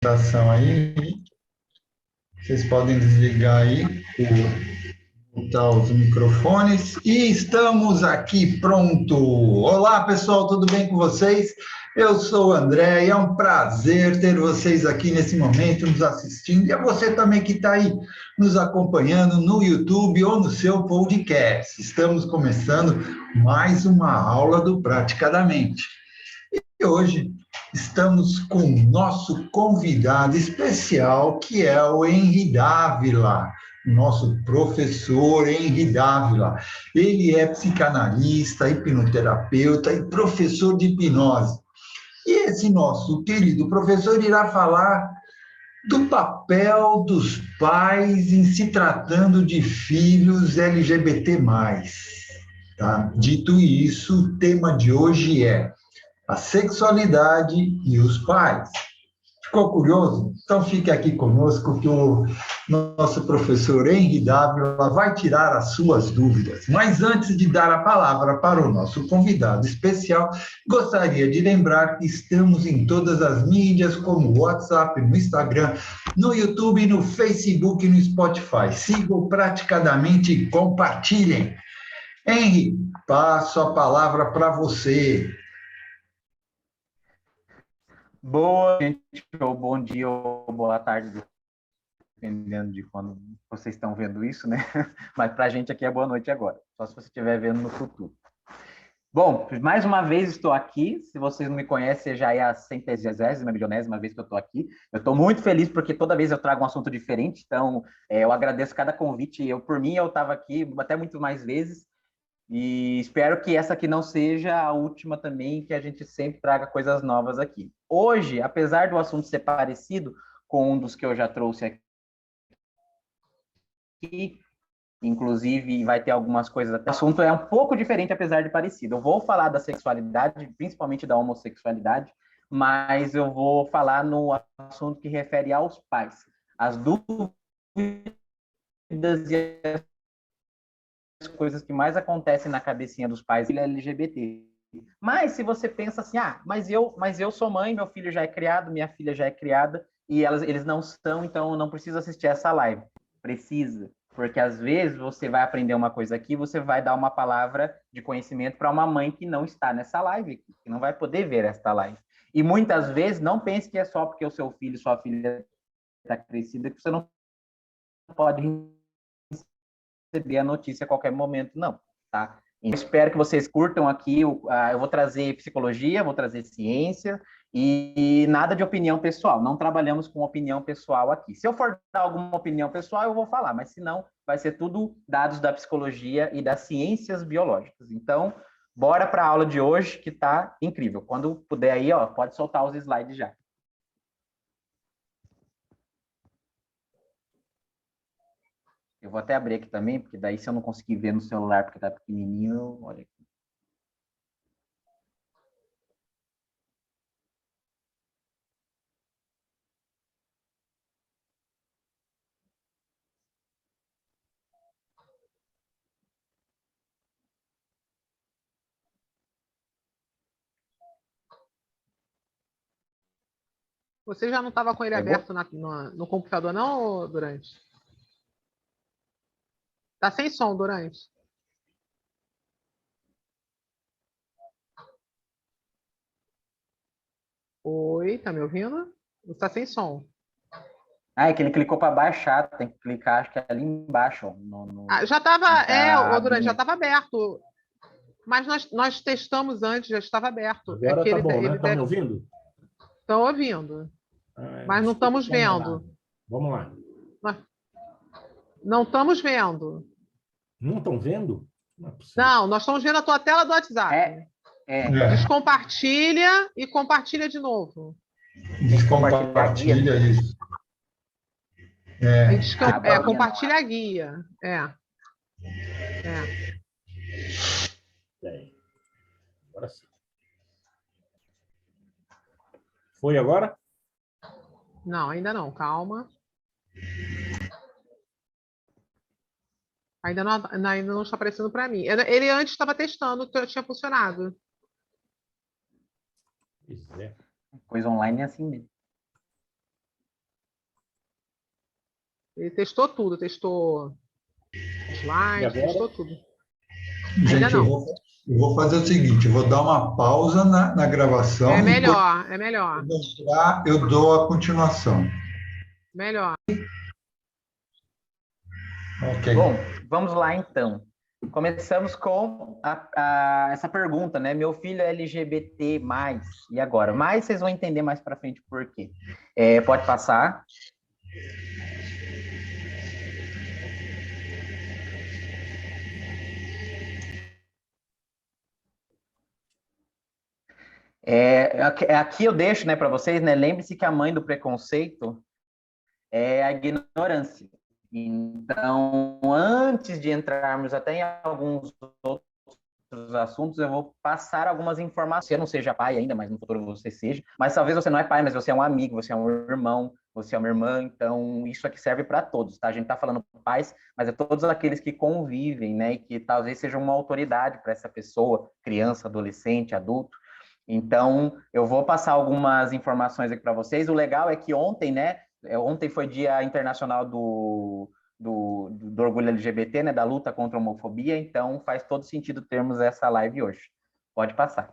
Apresentação aí, vocês podem desligar aí, botar os microfones e estamos aqui pronto. Olá pessoal, tudo bem com vocês? Eu sou o André e é um prazer ter vocês aqui nesse momento nos assistindo e a você também que está aí nos acompanhando no YouTube ou no seu podcast. Estamos começando mais uma aula do Praticadamente. E hoje estamos com o nosso convidado especial, que é o Henri Dávila, nosso professor Henri Dávila. Ele é psicanalista, hipnoterapeuta e professor de hipnose. E esse nosso querido professor irá falar do papel dos pais em se tratando de filhos LGBT+. Tá? Dito isso, o tema de hoje é a sexualidade e os pais. Ficou curioso? Então fique aqui conosco que o nosso professor Henri Dávila vai tirar as suas dúvidas. Mas antes de dar a palavra para o nosso convidado especial, gostaria de lembrar que estamos em todas as mídias, como o WhatsApp, no Instagram, no YouTube, no Facebook e no Spotify. Sigam praticadamente e compartilhem. Henri, passo a palavra para você. Boa noite, ou bom dia, ou boa tarde, dependendo de quando vocês estão vendo isso, né? Mas para a gente aqui é boa noite agora, só se você estiver vendo no futuro. Bom, mais uma vez estou aqui. Se vocês não me conhecem, já é a 100ª, milionésima vez que eu estou aqui. Eu estou muito feliz porque toda vez eu trago um assunto diferente, então eu agradeço cada convite. Por mim, eu estava aqui até muito mais vezes. E espero que essa aqui não seja a última também, que a gente sempre traga coisas novas aqui. Hoje, apesar do assunto ser parecido com um dos que eu já trouxe aqui, inclusive vai ter algumas coisas. O assunto é um pouco diferente, apesar de parecido. Eu vou falar da sexualidade, principalmente da homossexualidade, mas eu vou falar no assunto que refere aos pais. As dúvidas e as coisas que mais acontecem na cabecinha dos pais LGBT. Mas se você pensa assim, mas eu sou mãe, meu filho já é criado, minha filha já é criada, e eles não são, então eu não preciso assistir essa live. Precisa, porque às vezes você vai aprender uma coisa aqui, você vai dar uma palavra de conhecimento para uma mãe que não está nessa live, que não vai poder ver esta live. E muitas vezes não pense que é só porque o seu filho, sua filha está crescida que você não pode receber a notícia a qualquer momento, não, tá? Então, espero que vocês curtam aqui. Eu vou trazer psicologia, vou trazer ciência e nada de opinião pessoal. Não trabalhamos com opinião pessoal aqui. Se eu for dar alguma opinião pessoal, eu vou falar, mas se não, vai ser tudo dados da psicologia e das ciências biológicas. Então, bora para a aula de hoje, que está incrível. Quando puder aí, ó, pode soltar os slides já. Eu vou até abrir aqui também, porque daí se eu não conseguir ver no celular porque está pequenininho, olha aqui. Você já não estava com ele Pegou? aberto no computador, não, Durante? Tá sem som, Durante. Oi, tá me ouvindo? Você tá sem som. É que ele clicou para baixar, tem que clicar, acho que é ali embaixo. Ó, Já estava, da o Durante, já abinha. estava aberto. Mas nós testamos antes, já estava aberto. Agora tá bom, né? Estão me ouvindo? Estão ouvindo, mas não estamos vendo. Vamos lá. Não estamos vendo. Não estão vendo? Não, nós estamos vendo a tua tela do WhatsApp. Descompartilha e compartilha de novo. Descompartilha isso. Compartilha a guia. Agora sim. Foi agora? Não, ainda não. Calma. Ainda não está aparecendo para mim. Ele antes estava testando, tinha funcionado. Pois é. Coisa online é assim mesmo. Ele testou tudo, testou E slide, agora? testou tudo. Gente, Ainda não. eu vou fazer o seguinte, eu vou dar uma pausa na gravação É e quando melhor, é melhor, eu entrar, eu dou a continuação. melhor. Ok. Bom, vamos lá então. Começamos com essa pergunta, né? Meu filho é LGBT+, e agora? Mas vocês vão entender mais para frente por quê. Pode passar. Aqui eu deixo, né, para vocês, né? Lembre-se que a mãe do preconceito é a ignorância. Então, antes de entrarmos até em alguns outros assuntos, eu vou passar algumas informações. Você não seja pai ainda, mas no futuro você seja. Mas talvez você não é pai, mas você é um amigo, você é um irmão, você é uma irmã. Então, isso aqui serve para todos, tá? A gente está falando pais, mas é todos aqueles que convivem, né? E que talvez sejam uma autoridade para essa pessoa, criança, adolescente, adulto. Então, eu vou passar algumas informações aqui para vocês. O legal é que ontem, né? Ontem foi Dia Internacional do Orgulho LGBT, né? Da luta contra a homofobia. Então, faz todo sentido termos essa live hoje. Pode passar.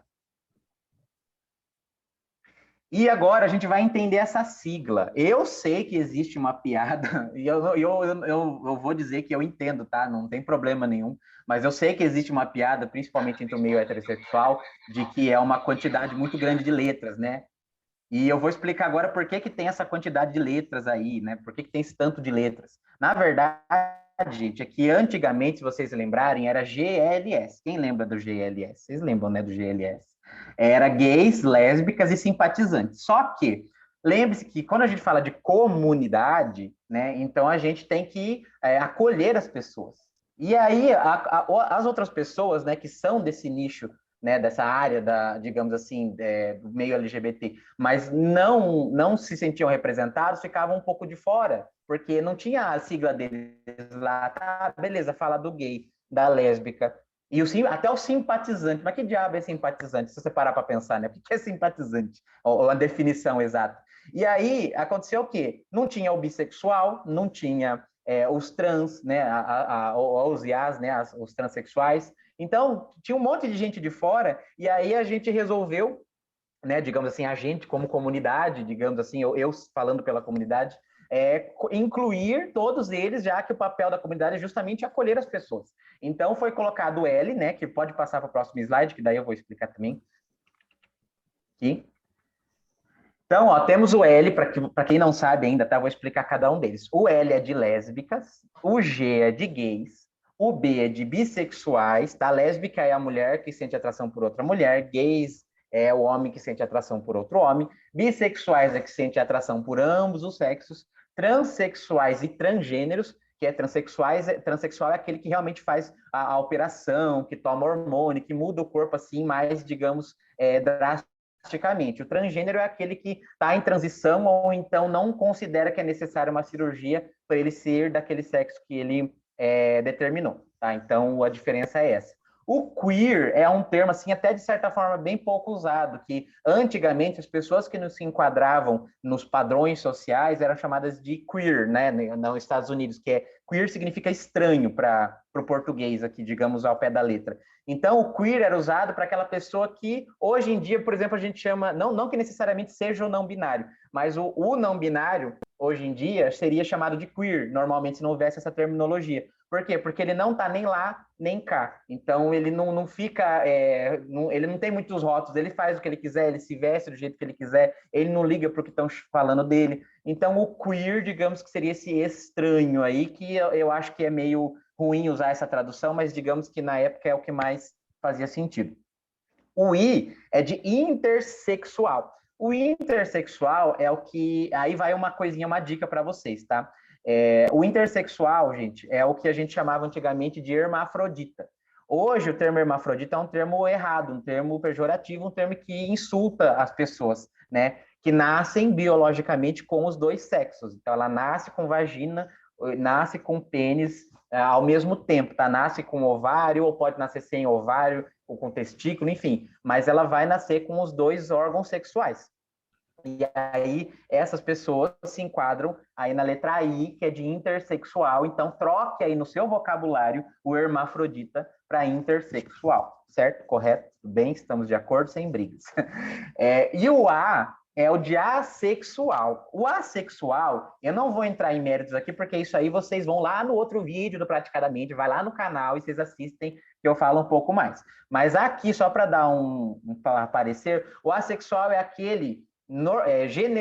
E agora a gente vai entender essa sigla. Eu sei que existe uma piada, e eu vou dizer que eu entendo, tá? Não tem problema nenhum. Mas eu sei que existe uma piada, principalmente entre o meio heterossexual, de que é uma quantidade muito grande de letras, né? E eu vou explicar agora por que que tem essa quantidade de letras aí, né? Por que que tem esse tanto de letras? Na verdade, gente, é que antigamente, se vocês lembrarem, era GLS. Quem lembra do GLS? Vocês lembram, né, do GLS? Era gays, lésbicas e simpatizantes. Só que, lembre-se que quando a gente fala de comunidade, né, então a gente tem que acolher as pessoas. E aí, as outras pessoas, né, que são desse nicho, né, dessa área digamos assim, do meio LGBT, mas não se sentiam representados, ficavam um pouco de fora, porque não tinha a sigla deles lá, tá, beleza, fala do gay, da lésbica, e até o simpatizante, mas que diabo é simpatizante, se você parar para pensar, né, o que é simpatizante, ou a definição exata. E aí, aconteceu o quê? Não tinha o bissexual, não tinha os trans, né, os IAs, né, os transexuais. Então, tinha um monte de gente de fora, e aí a gente resolveu, né, digamos assim, a gente como comunidade, digamos assim, eu falando pela comunidade, incluir todos eles, já que o papel da comunidade é justamente acolher as pessoas. Então, foi colocado o L, né, que pode passar para o próximo slide, que daí eu vou explicar também. Aqui. Então, ó, temos o L, para quem não sabe ainda, tá? Vou explicar cada um deles. O L é de lésbicas, o G é de gays, o B é de bissexuais, tá? Lésbica é a mulher que sente atração por outra mulher, gays é o homem que sente atração por outro homem, bissexuais é que sente atração por ambos os sexos, transexuais e transgêneros, que é transexual é aquele que realmente faz a operação, que toma hormônio, que muda o corpo assim, mais, digamos, drasticamente. O transgênero é aquele que está em transição ou então não considera que é necessária uma cirurgia para ele ser daquele sexo que ele determinou. Tá? Então, a diferença é essa. O queer é um termo, assim, até de certa forma bem pouco usado, que antigamente as pessoas que não se enquadravam nos padrões sociais eram chamadas de queer, né, nos Estados Unidos, que queer significa estranho para o português aqui, digamos, ao pé da letra. Então, o queer era usado para aquela pessoa que, hoje em dia, por exemplo, a gente chama, não que necessariamente seja o não binário, mas o não binário, hoje em dia, seria chamado de queer, normalmente, se não houvesse essa terminologia. Por quê? Porque ele não está nem lá, nem cá. Então, ele não fica... ele não tem muitos rótulos, ele faz o que ele quiser, ele se veste do jeito que ele quiser, ele não liga para o que estão falando dele. Então, o queer, digamos que seria esse estranho aí, que eu acho que é meio ruim usar essa tradução, mas digamos que na época é o que mais fazia sentido. O I é de intersexual. O intersexual é o que... Aí vai uma coisinha, uma dica para vocês, tá? O intersexual, gente, é o que a gente chamava antigamente de hermafrodita. Hoje, o termo hermafrodita é um termo errado, um termo pejorativo, um termo que insulta as pessoas, né? Que nascem biologicamente com os dois sexos. Então, ela nasce com vagina, nasce com pênis ao mesmo tempo, tá? Nasce com ovário, ou pode nascer sem ovário, ou com testículo, enfim. Mas ela vai nascer com os dois órgãos sexuais. E aí, essas pessoas se enquadram aí na letra I, que é de intersexual. Então, troque aí no seu vocabulário o hermafrodita para intersexual, certo? Correto? Tudo bem? Estamos de acordo, sem brigas. E o A é o de assexual. O assexual, eu não vou entrar em méritos aqui, porque isso aí vocês vão lá no outro vídeo do Praticadamente, vai lá no canal e vocês assistem, que eu falo um pouco mais. Mas aqui, só para dar um parecer, o assexual é aquele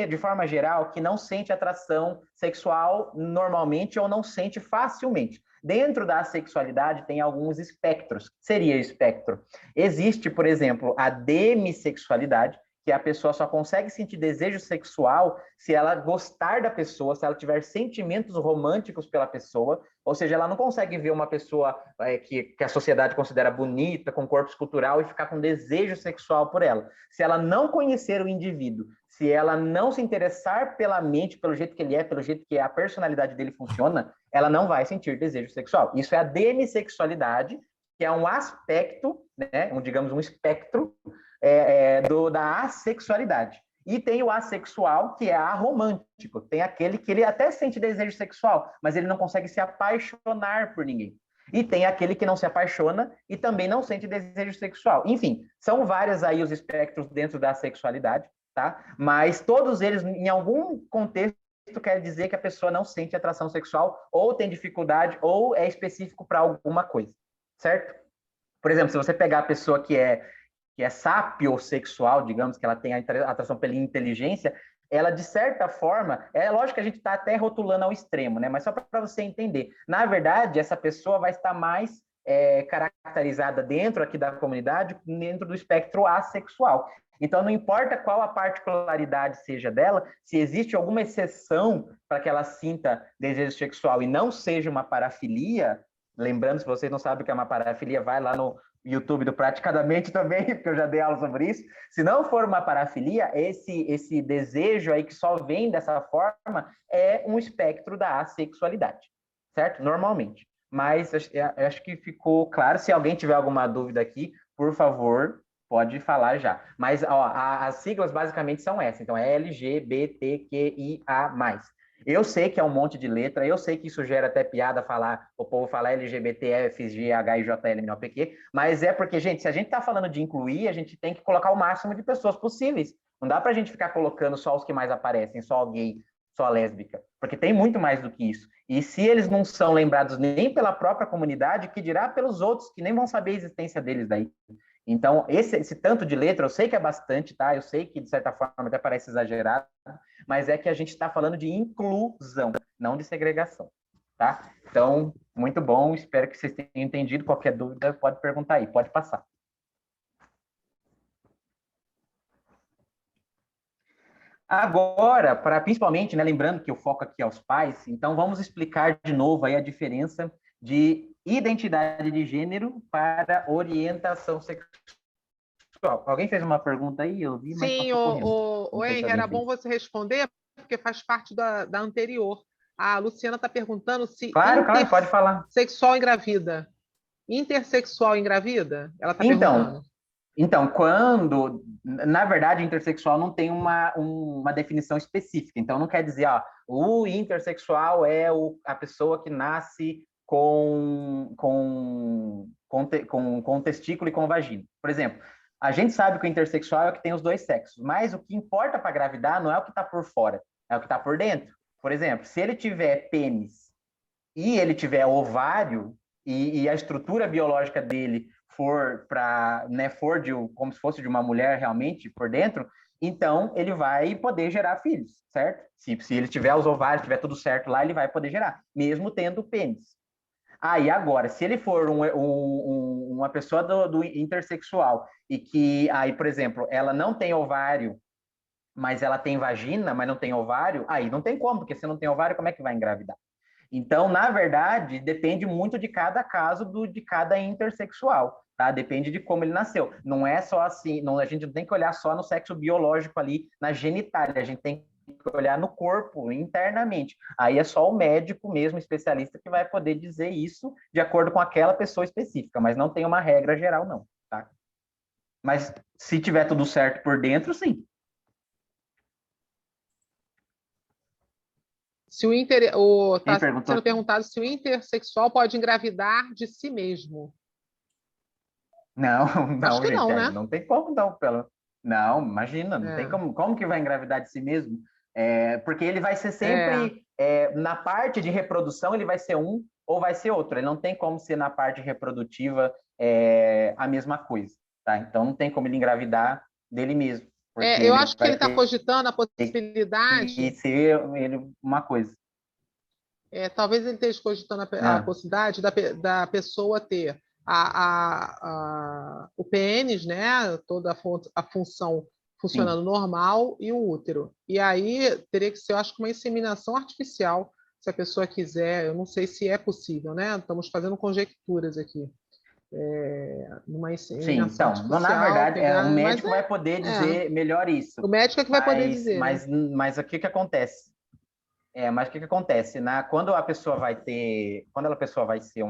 de forma geral, que não sente atração sexual normalmente ou não sente facilmente. Dentro da sexualidade tem alguns espectros. Seria espectro. Existe, por exemplo, a demissexualidade, que a pessoa só consegue sentir desejo sexual se ela gostar da pessoa, se ela tiver sentimentos românticos pela pessoa, ou seja, ela não consegue ver uma pessoa que a sociedade considera bonita, com corpo escultural, e ficar com desejo sexual por ela. Se ela não conhecer o indivíduo, se ela não se interessar pela mente, pelo jeito que ele é, pelo jeito que a personalidade dele funciona, ela não vai sentir desejo sexual. Isso é a demissexualidade, que é um aspecto, né, digamos, um espectro da assexualidade. E tem o assexual, que é aromântico. Tem aquele que ele até sente desejo sexual, mas ele não consegue se apaixonar por ninguém. E tem aquele que não se apaixona e também não sente desejo sexual. Enfim, são vários aí os espectros dentro da sexualidade, tá? Mas todos eles, em algum contexto, quer dizer que a pessoa não sente atração sexual, ou tem dificuldade, ou é específico para alguma coisa, certo? Por exemplo, se você pegar a pessoa que é sapiosexual, digamos, que ela tem a atração pela inteligência, ela, de certa forma, é lógico que a gente está até rotulando ao extremo, né? Mas só para você entender, na verdade, essa pessoa vai estar mais caracterizada dentro aqui da comunidade, dentro do espectro assexual. Então, não importa qual a particularidade seja dela, se existe alguma exceção para que ela sinta desejo sexual e não seja uma parafilia, lembrando, se vocês não sabem o que é uma parafilia, vai lá no YouTube do Praticadamente também, porque eu já dei aula sobre isso. Se não for uma parafilia, esse desejo aí que só vem dessa forma é um espectro da assexualidade, certo? Normalmente. Mas eu acho que ficou claro. Se alguém tiver alguma dúvida aqui, por favor, pode falar já. Mas ó, as siglas basicamente são essas. Então, é LGBTQIA+. Eu sei que é um monte de letra, eu sei que isso gera até piada o povo falar LGBT, F, G, H, I, J, L, M, N, O, P, Q, mas é porque, gente, se a gente está falando de incluir, a gente tem que colocar o máximo de pessoas possíveis. Não dá para a gente ficar colocando só os que mais aparecem, só gay, só lésbica, porque tem muito mais do que isso. E se eles não são lembrados nem pela própria comunidade, que dirá pelos outros, que nem vão saber a existência deles daí. Então, esse tanto de letra, eu sei que é bastante, tá? Eu sei que, de certa forma, até parece exagerado, mas é que a gente está falando de inclusão, não de segregação, tá? Então, muito bom, espero que vocês tenham entendido. Qualquer dúvida, pode perguntar aí, pode passar. Agora, principalmente, né, lembrando que o foco aqui é os pais, então vamos explicar de novo aí a diferença de identidade de gênero para orientação sexual. Alguém fez uma pergunta aí? Eu vi, mas sim, o Henry, era bom você responder, porque faz parte da anterior. A Luciana está perguntando se claro, pode falar. Sexual engravida. Intersexual engravida? Ela está perguntando. Então, na verdade, intersexual não tem uma definição específica. Então, não quer dizer, o intersexual é a pessoa que nasce com testículo e com vagina. Por exemplo, a gente sabe que o intersexual é o que tem os dois sexos, mas o que importa para gravidar não é o que está por fora, é o que está por dentro. Por exemplo, se ele tiver pênis e ele tiver ovário e a estrutura biológica dele for como se fosse de uma mulher realmente por dentro, então ele vai poder gerar filhos, certo? Se ele tiver os ovários, tiver tudo certo lá, ele vai poder gerar, mesmo tendo pênis. E agora, se ele for uma pessoa do intersexual e que, aí, por exemplo, ela não tem ovário, mas ela tem vagina, mas não tem ovário, aí não tem como, porque se não tem ovário, como é que vai engravidar? Então, na verdade, depende muito de cada caso de cada intersexual, tá? Depende de como ele nasceu. Não é só assim, a gente não tem que olhar só no sexo biológico ali, na genitália, a gente tem que olhar no corpo, internamente. Aí é só o médico mesmo, especialista, que vai poder dizer isso de acordo com aquela pessoa específica, mas não tem uma regra geral, não, tá? Mas se tiver tudo certo por dentro, sim. Se o Quem está perguntou? sendo perguntado se o intersexual pode engravidar de si mesmo. Não, Acho não, que gente, não, aí né? não tem como, não. Não, imagina, não tem É, como que vai engravidar de si mesmo? Porque ele vai ser é, sempre, na parte de reprodução, ele vai ser um ou vai ser outro. Ele não tem como ser na parte reprodutiva a mesma coisa, tá? Então não tem como ele engravidar dele mesmo, porque eu ele acho que ele vai está ter cogitando a que possibilidade, ser ele uma coisa. talvez ele esteja cogitando a Ah, possibilidade da pessoa ter o pênis, né? Toda a função sim. funcionando normal e o útero. E aí teria que ser, eu acho que uma inseminação artificial, se a pessoa quiser. Eu não sei se é possível, né? Estamos fazendo conjecturas aqui. Numa Sim, inseminação então, na artificial, verdade, o pegar. Mas médico vai poder é, dizer melhor isso, o médico é que vai poder mas, dizer, né? mas, mas o que que acontece? Mas o que que acontece? Quando a pessoa vai ter, quando a pessoa vai ser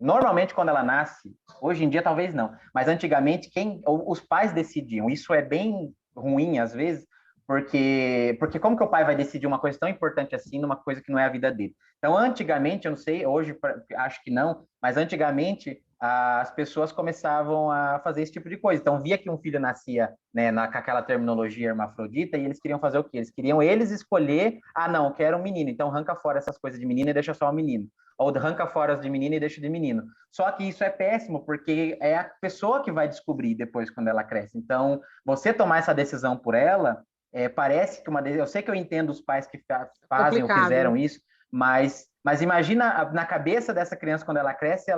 normalmente quando ela nasce, hoje em dia talvez não, mas antigamente os pais decidiam. Isso é bem ruim às vezes, porque como que o pai vai decidir uma coisa tão importante assim numa coisa que não é a vida dele? Então, antigamente, eu não sei, hoje acho que não, mas antigamente as pessoas começavam a fazer esse tipo de coisa. Então, via que um filho nascia, né, com aquela terminologia hermafrodita, e eles queriam fazer o quê? Eles queriam escolher, não, eu quero um menino, então arranca fora essas coisas de menino e deixa só o menino. Ou arranca fora as de menino e deixa de menino. Só que isso é péssimo, porque é a pessoa que vai descobrir depois quando ela cresce. Então, você tomar essa decisão por ela, parece que eu sei que eu entendo os pais que fazem ou Complicado, fizeram né? isso, mas imagina na cabeça dessa criança quando ela cresce,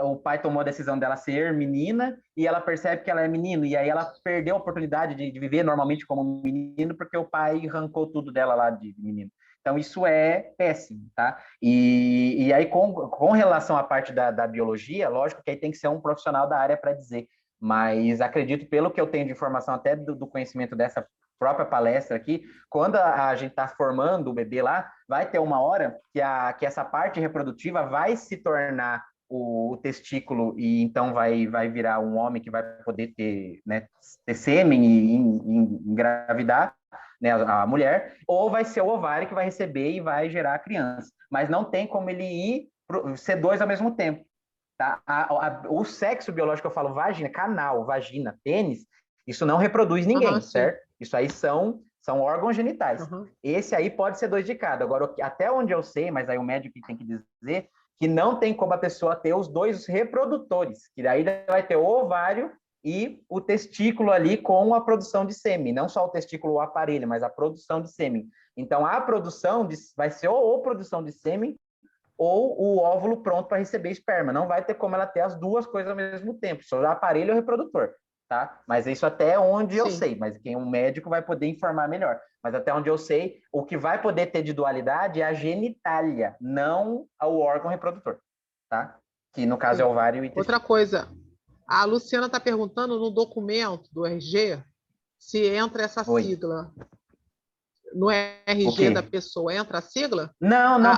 o pai tomou a decisão dela ser menina e ela percebe que ela é menino, e aí ela perdeu a oportunidade de viver normalmente como menino porque o pai arrancou tudo dela lá de menino. Então, isso é péssimo, tá? E aí, com relação à parte da biologia, lógico que aí tem que ser um profissional da área para dizer, mas acredito, pelo que eu tenho de informação até do conhecimento dessa própria palestra aqui, quando a gente está formando o bebê lá, vai ter uma hora que essa parte reprodutiva vai se tornar o testículo e então vai virar um homem que vai poder ter, né, ter sêmen e engravidar, né, a mulher, ou vai ser o ovário que vai receber e vai gerar a criança. Mas não tem como ele ser dois ao mesmo tempo. Tá? O sexo biológico, eu falo vagina, canal, vagina, pênis, isso não reproduz Aham, ninguém, sim. certo? Isso aí são órgãos genitais. Aham. Esse aí pode ser dois de cada. Agora, até onde eu sei, mas aí o médico tem que dizer que não tem como a pessoa ter os dois reprodutores, que daí vai ter o ovário e o testículo ali com a produção de sêmen, não só o testículo, o aparelho, mas a produção de sêmen. Então, a produção vai ser ou produção de sêmen ou o óvulo pronto para receber esperma. Não vai ter como ela ter as duas coisas ao mesmo tempo, só o aparelho e o reprodutor, tá? Mas isso até onde eu Sim. sei, mas quem um médico vai poder informar melhor. Mas até onde eu sei, o que vai poder ter de dualidade é a genitália, não o órgão reprodutor, tá? Que no caso é Sim. ovário e Outra testículo. coisa, a Luciana está perguntando no documento do RG se entra essa Oi. sigla. No O RG da quê? pessoa entra a sigla? Não, Ah,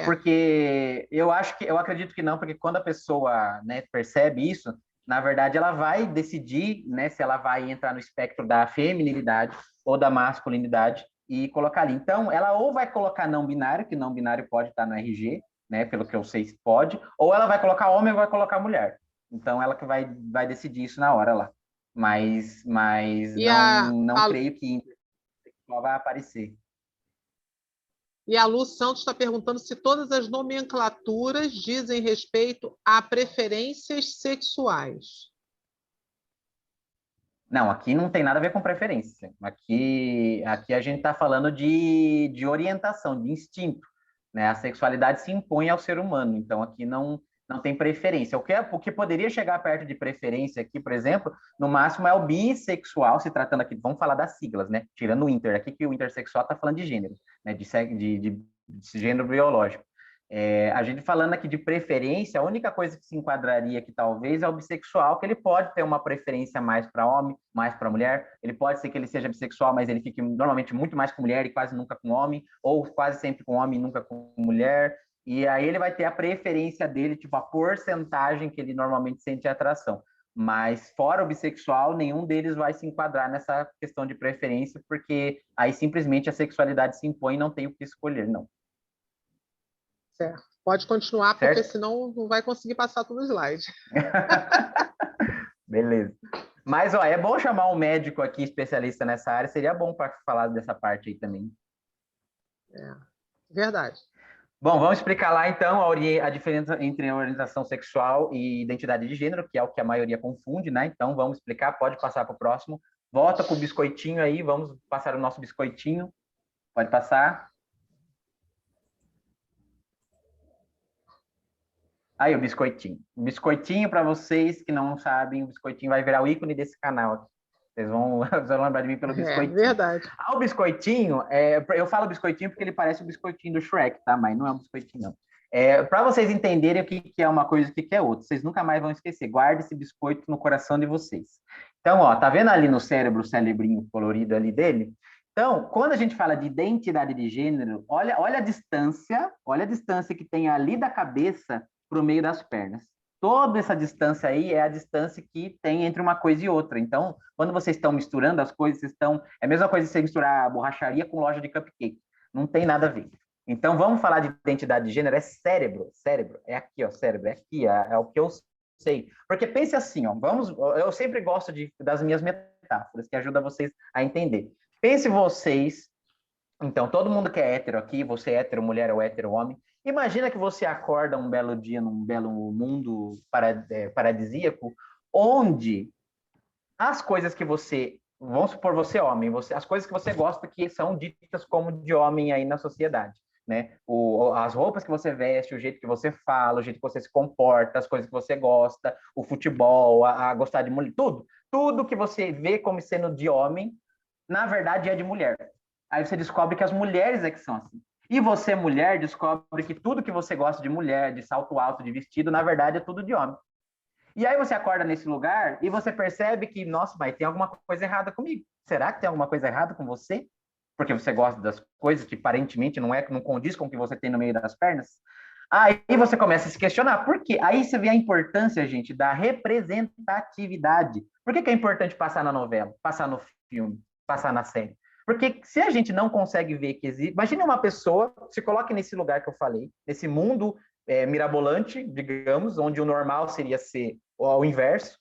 porque eu acredito que não, porque quando a pessoa, né, percebe isso, na verdade ela vai decidir, né, se ela vai entrar no espectro da feminilidade ou da masculinidade e colocar ali. Então, ela ou vai colocar não binário, que não binário pode estar no RG, né, pelo que eu sei pode, ou ela vai colocar homem ou vai colocar mulher. Então, ela que vai decidir isso na hora lá. Mas e não creio que intersexual vai aparecer. a Lu Santos está perguntando se todas as nomenclaturas dizem respeito a preferências sexuais. Não, aqui não tem nada a ver com preferência. Aqui a gente está falando de orientação, de instinto, né? A sexualidade se impõe ao ser humano, então aqui não tem preferência. O que poderia chegar perto de preferência aqui, por exemplo, no máximo é o bissexual, se tratando aqui, vamos falar das siglas, né? Tirando o inter, aqui que o intersexual está falando de gênero, né? De gênero biológico. A gente falando aqui de preferência, a única coisa que se enquadraria aqui talvez é o bissexual, que ele pode ter uma preferência mais para homem, mais para mulher. Ele pode ser que ele seja bissexual, mas ele fique normalmente muito mais com mulher e quase nunca com homem, ou quase sempre com homem e nunca com mulher. E aí ele vai ter a preferência dele, tipo a porcentagem que ele normalmente sente atração. Mas fora o bissexual, nenhum deles vai se enquadrar nessa questão de preferência, porque aí simplesmente a sexualidade se impõe e não tem o que escolher, não. Certo. Pode continuar, porque Certo? senão não vai conseguir passar todo o slide. Beleza. Mas, ó, é bom chamar um médico aqui, especialista nessa área, seria bom para falar dessa parte aí também. Verdade. Bom, vamos explicar lá, então, a diferença entre a orientação sexual e identidade de gênero, que é o que a maioria confunde, né? Então, vamos explicar, pode passar para o próximo. Volta com o biscoitinho aí, vamos passar o nosso biscoitinho. Pode passar. Aí, o biscoitinho. O biscoitinho, para vocês que não sabem, o biscoitinho vai virar o ícone desse canal aqui. Vocês vão lembrar de mim pelo biscoitinho. Verdade. O biscoitinho, eu falo biscoitinho porque ele parece o biscoitinho do Shrek, tá? Mas não é um biscoitinho, não. Para vocês entenderem o que é uma coisa e o que é outra, vocês nunca mais vão esquecer. Guarde esse biscoito no coração de vocês. Então, ó, tá vendo ali no cérebro, o cerebrinho colorido ali dele? Então, quando a gente fala de identidade de gênero, olha a distância que tem ali da cabeça para o meio das pernas. Toda essa distância aí é a distância que tem entre uma coisa e outra. Então, quando vocês estão misturando as coisas, é a mesma coisa que você misturar borracharia com loja de cupcake. Não tem nada a ver. Então, vamos falar de identidade de gênero, é cérebro. Cérebro, é aqui, ó, cérebro, é aqui, é o que eu sei. Porque pense assim, ó, eu sempre gosto das minhas metáforas, que ajudam vocês a entender. Pense vocês, então, todo mundo que é hétero aqui, você é hétero mulher ou hétero homem, imagina que você acorda um belo dia num belo mundo paradisíaco, onde as coisas que você, vamos supor você é homem, as coisas que você gosta que são ditas como de homem aí na sociedade, né? As roupas que você veste, o jeito que você fala, o jeito que você se comporta, as coisas que você gosta, o futebol, a gostar de mulher, tudo que você vê como sendo de homem, na verdade é de mulher. Aí você descobre que as mulheres é que são assim. E você, mulher, descobre que tudo que você gosta de mulher, de salto alto, de vestido, na verdade é tudo de homem. E aí você acorda nesse lugar e você percebe que, nossa, mas tem alguma coisa errada comigo. Será que tem alguma coisa errada com você? Porque você gosta das coisas que aparentemente não condiz com o que você tem no meio das pernas? Aí você começa a se questionar. Por quê? Aí você vê a importância, gente, da representatividade. Por que é importante passar na novela, passar no filme, passar na série? Porque se a gente não consegue ver que existe... Imagine uma pessoa, se coloque nesse lugar que eu falei, nesse mundo mirabolante, digamos, onde o normal seria ser o inverso.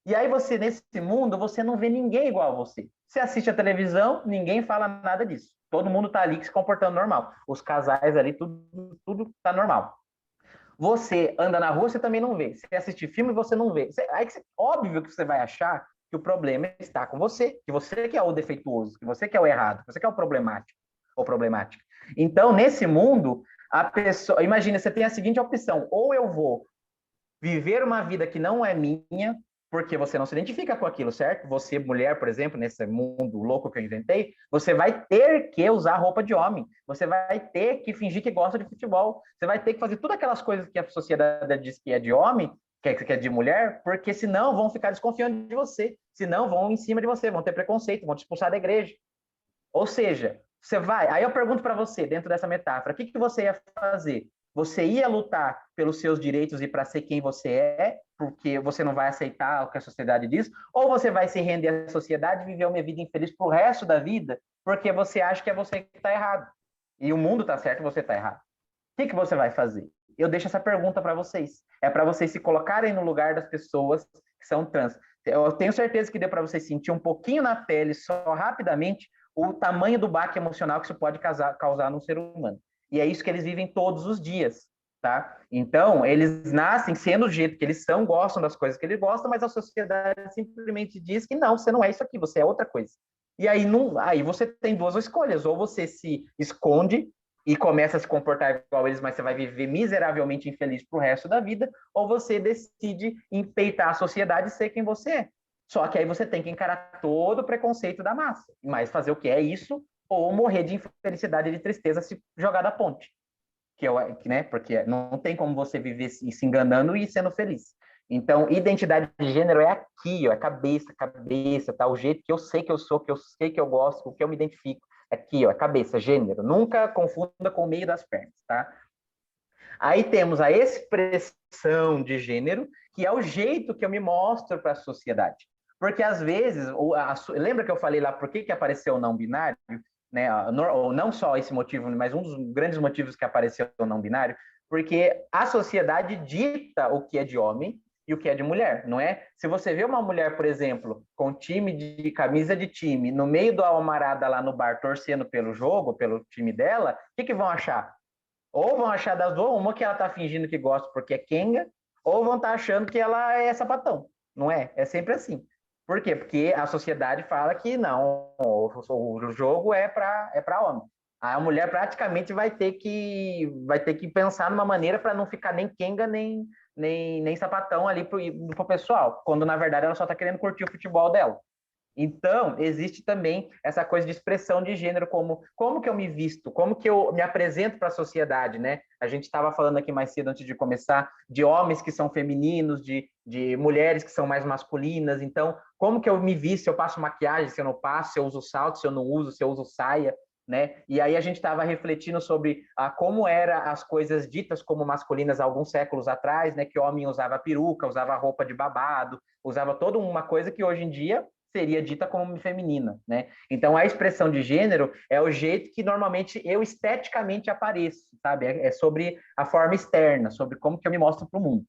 E aí você, nesse mundo, você não vê ninguém igual a você. Você assiste a televisão, ninguém fala nada disso. Todo mundo está ali se comportando normal. Os casais ali, tudo está normal. Você anda na rua, você também não vê. Você assiste filme, você não vê. Óbvio que você vai achar que o problema está com você, que você que é o defeituoso, que você que é o errado, que você que é o problemático ou problemática. Então, nesse mundo, a pessoa, imagina, você tem a seguinte opção: ou eu vou viver uma vida que não é minha, porque você não se identifica com aquilo, certo? Você, mulher, por exemplo, nesse mundo louco que eu inventei, você vai ter que usar roupa de homem, você vai ter que fingir que gosta de futebol, você vai ter que fazer todas aquelas coisas que a sociedade diz que é de homem, que é de mulher, porque senão vão ficar desconfiando de você, senão vão em cima de você, vão ter preconceito, vão te expulsar da igreja. Ou seja, você vai... Aí eu pergunto para você, dentro dessa metáfora, o que você ia fazer? Você ia lutar pelos seus direitos e para ser quem você é, porque você não vai aceitar o que a sociedade diz, ou você vai se render à sociedade e viver uma vida infeliz pro resto da vida, porque você acha que é você que está errado. E o mundo está certo e você está errado. O que você vai fazer? Eu deixo essa pergunta para vocês. É para vocês se colocarem no lugar das pessoas que são trans. Eu tenho certeza que deu para vocês sentir um pouquinho na pele, só rapidamente, o tamanho do baque emocional que isso pode causar no ser humano. E é isso que eles vivem todos os dias, tá? Então, eles nascem sendo o jeito que eles são, gostam das coisas que eles gostam, mas a sociedade simplesmente diz que não, você não é isso aqui, você é outra coisa. E aí, aí você tem duas escolhas: ou você se esconde e começa a se comportar igual eles, mas você vai viver miseravelmente infeliz pro resto da vida, ou você decide empeitar a sociedade e ser quem você é. Só que aí você tem que encarar todo o preconceito da massa. Mas fazer o que é isso, ou morrer de infelicidade e de tristeza se jogar da ponte. Né? Porque não tem como você viver se enganando e sendo feliz. Então, identidade de gênero é aqui, ó, é cabeça, tá? O jeito que eu sei que eu sou, que eu sei que eu gosto, o que eu me identifico. É aqui, ó, é cabeça, gênero. Nunca confunda com o meio das pernas, tá? Aí temos a expressão de gênero, que é o jeito que eu me mostro para a sociedade. Porque, às vezes, lembra que eu falei lá por que apareceu o não binário? Né? Ou não só esse motivo, mas um dos grandes motivos que apareceu o não binário, porque a sociedade dita o que é de homem e o que é de mulher, não é? Se você vê uma mulher, por exemplo, com time de camisa de time, no meio da almarada lá no bar, torcendo pelo jogo, pelo time dela, o que vão achar? Ou vão achar das duas, uma que ela tá fingindo que gosta porque é quenga, ou vão estar achando que ela é sapatão, não é? É sempre assim. Por quê? Porque a sociedade fala que não, o jogo é para homem. A mulher praticamente vai ter que pensar numa maneira para não ficar nem quenga, nem sapatão ali pro pessoal, quando na verdade ela só está querendo curtir o futebol dela. Então, existe também essa coisa de expressão de gênero, como que eu me visto, como que eu me apresento para a sociedade, né? A gente estava falando aqui mais cedo, antes de começar, de homens que são femininos, de mulheres que são mais masculinas. Então, como que eu me visto, se eu passo maquiagem, se eu não passo, se eu uso salto, se eu não uso, se eu uso saia, né? E aí a gente estava refletindo sobre como eram as coisas ditas como masculinas alguns séculos atrás, né? Que o homem usava peruca, usava roupa de babado, usava toda uma coisa que hoje em dia seria dita como feminina, né? Então, a expressão de gênero é o jeito que normalmente eu esteticamente apareço, sabe? É sobre a forma externa, sobre como que eu me mostro para o mundo.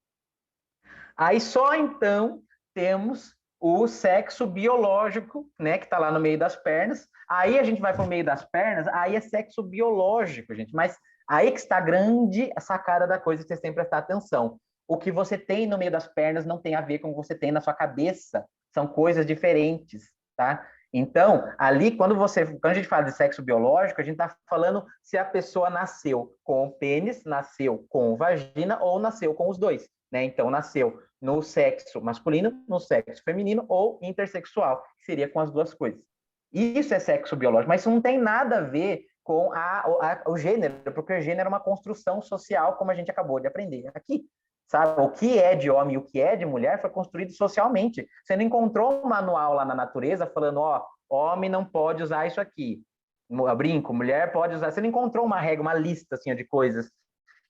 Aí só então temos o sexo biológico, né, que está lá no meio das pernas. Aí a gente vai para o meio das pernas, aí é sexo biológico, gente. Mas aí que está a grande sacada da coisa que vocês têm que prestar atenção. O que você tem no meio das pernas não tem a ver com o que você tem na sua cabeça. São coisas diferentes, tá? Então, ali, quando a gente fala de sexo biológico, a gente está falando se a pessoa nasceu com pênis, nasceu com vagina ou nasceu com os dois, né? Então, nasceu no sexo masculino, no sexo feminino ou intersexual, que seria com as duas coisas. Isso é sexo biológico, mas isso não tem nada a ver com o gênero, porque o gênero é uma construção social, como a gente acabou de aprender aqui. Sabe? O que é de homem e o que é de mulher foi construído socialmente. Você não encontrou um manual lá na natureza falando, ó, homem não pode usar isso aqui. Brinco, mulher pode usar. Você não encontrou uma regra, uma lista assim, de coisas.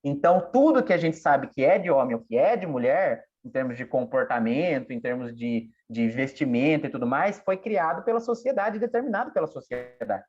Então, tudo que a gente sabe que é de homem ou que é de mulher, em termos de comportamento, em termos de vestimento e tudo mais, foi criado pela sociedade, determinado pela sociedade,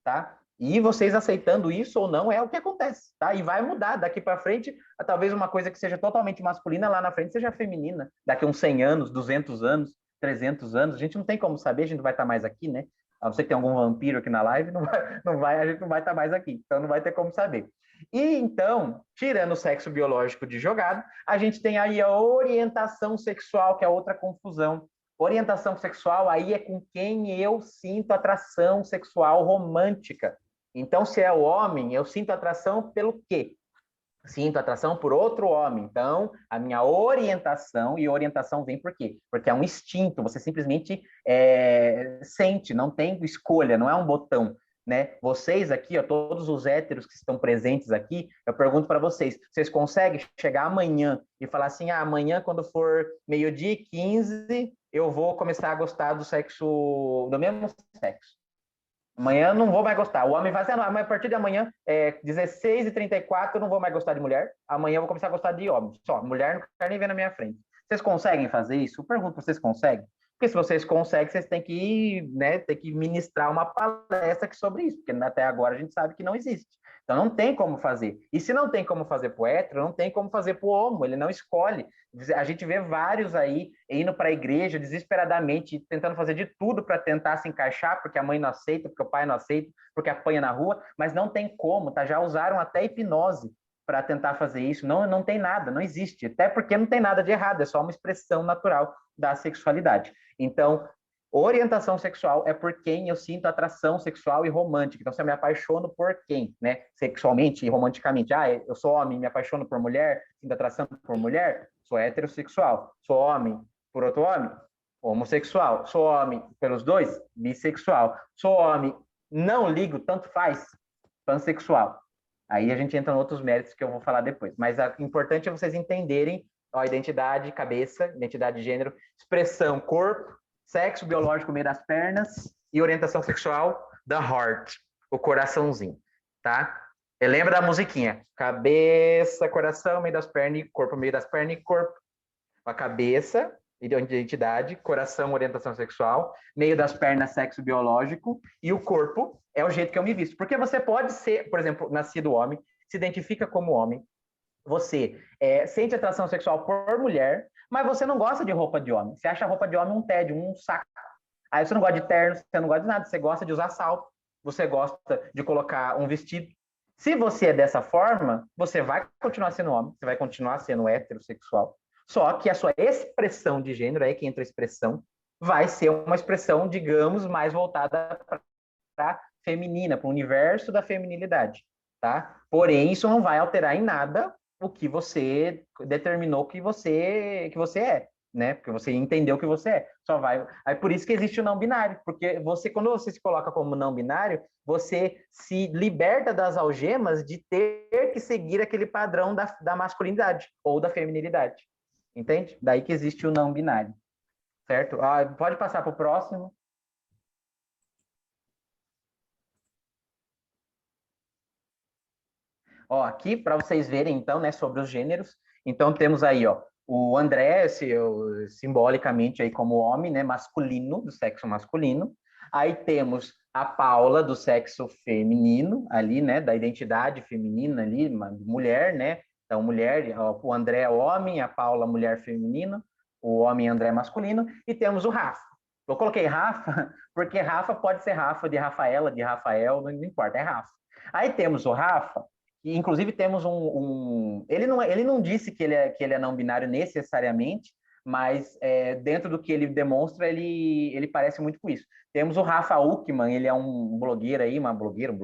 tá? E vocês aceitando isso ou não é o que acontece, tá? E vai mudar daqui para frente, talvez uma coisa que seja totalmente masculina lá na frente seja feminina, daqui a uns 100 anos, 200 anos, 300 anos, a gente não tem como saber, a gente não vai estar mais aqui, né? A não ser que tenha algum vampiro aqui na live, a gente não vai estar mais aqui, então não vai ter como saber. E então, tirando o sexo biológico de jogado, a gente tem aí a orientação sexual, que é outra confusão. Orientação sexual aí é com quem eu sinto atração sexual romântica. Então, se é o homem, eu sinto atração pelo quê? Sinto atração por outro homem. Então, a minha orientação, e orientação vem por quê? Porque é um instinto, você simplesmente sente, não tem escolha, não é um botão. Né? Vocês aqui, ó, todos os héteros que estão presentes aqui, eu pergunto para vocês, vocês conseguem chegar amanhã e falar assim, amanhã quando for 12h15, eu vou começar a gostar do mesmo sexo. Amanhã eu não vou mais gostar. O homem vai dizer, a partir de amanhã, 16h34, eu não vou mais gostar de mulher. Amanhã eu vou começar a gostar de homem. Só, mulher não quero nem ver na minha frente. Vocês conseguem fazer isso? Eu pergunto, vocês conseguem? Porque se vocês conseguem, vocês têm que, né, ter que ministrar uma palestra sobre isso, porque até agora a gente sabe que não existe. Então não tem como fazer. E se não tem como fazer para o hétero, não tem como fazer para o homo, ele não escolhe. A gente vê vários aí indo para a igreja desesperadamente, tentando fazer de tudo para tentar se encaixar, porque a mãe não aceita, porque o pai não aceita, porque apanha na rua, mas não tem como, tá? Já usaram até hipnose para tentar fazer isso. Não tem nada, não existe. Até porque não tem nada de errado, é só uma expressão natural da sexualidade. Então, orientação sexual é por quem eu sinto atração sexual e romântica. Então, se eu me apaixono por quem, né? Sexualmente e romanticamente. Eu sou homem, me apaixono por mulher, sinto atração por mulher, sou heterossexual. Sou homem por outro homem, homossexual. Sou homem pelos dois, bissexual. Sou homem, não ligo, tanto faz, pansexual. Aí a gente entra em outros méritos que eu vou falar depois. Mas o importante é vocês entenderem a identidade, cabeça, identidade de gênero, expressão, corpo, sexo biológico, meio das pernas e orientação sexual, the heart, o coraçãozinho, tá? Lembra da musiquinha? Cabeça, coração, meio das pernas e corpo, meio das pernas e corpo. A cabeça, identidade, coração, orientação sexual, meio das pernas, sexo biológico, e o corpo é o jeito que eu me visto. Porque você pode ser, por exemplo, nascido homem, se identifica como homem, você sente atração sexual por mulher, mas você não gosta de roupa de homem. Você acha a roupa de homem um tédio, um saco. Aí você não gosta de terno, você não gosta de nada, você gosta de usar salto, você gosta de colocar um vestido. Se você é dessa forma, você vai continuar sendo homem, você vai continuar sendo heterossexual. Só que a sua expressão de gênero, aí que entra a expressão, vai ser uma expressão, digamos, mais voltada para feminina, para o universo da feminilidade, tá? Porém, isso não vai alterar em nada o que você determinou que você é, né? Porque você entendeu que você é. Só vai. Aí por isso que existe o não binário, porque você, quando você se coloca como não binário, você se liberta das algemas de ter que seguir aquele padrão da masculinidade ou da feminilidade. Entende? Daí que existe o não binário. Certo? Pode passar para o próximo. Ó, aqui para vocês verem então, né, sobre os gêneros. Então temos aí, ó, o André, simbolicamente aí como homem, né, masculino, do sexo masculino. Aí temos a Paula do sexo feminino ali, né, da identidade feminina ali, mulher, né? Então mulher, ó, o André é homem, a Paula mulher feminina, o homem André masculino e temos o Rafa. Eu coloquei Rafa porque Rafa pode ser Rafa de Rafaela, de Rafael, não importa, é Rafa. Aí temos o Rafa, e, inclusive, temos ele não disse que ele é não binário necessariamente, mas dentro do que ele demonstra, ele parece muito com isso. Temos o Rafa Uckmann, ele é um blogueiro aí, um blogueiro,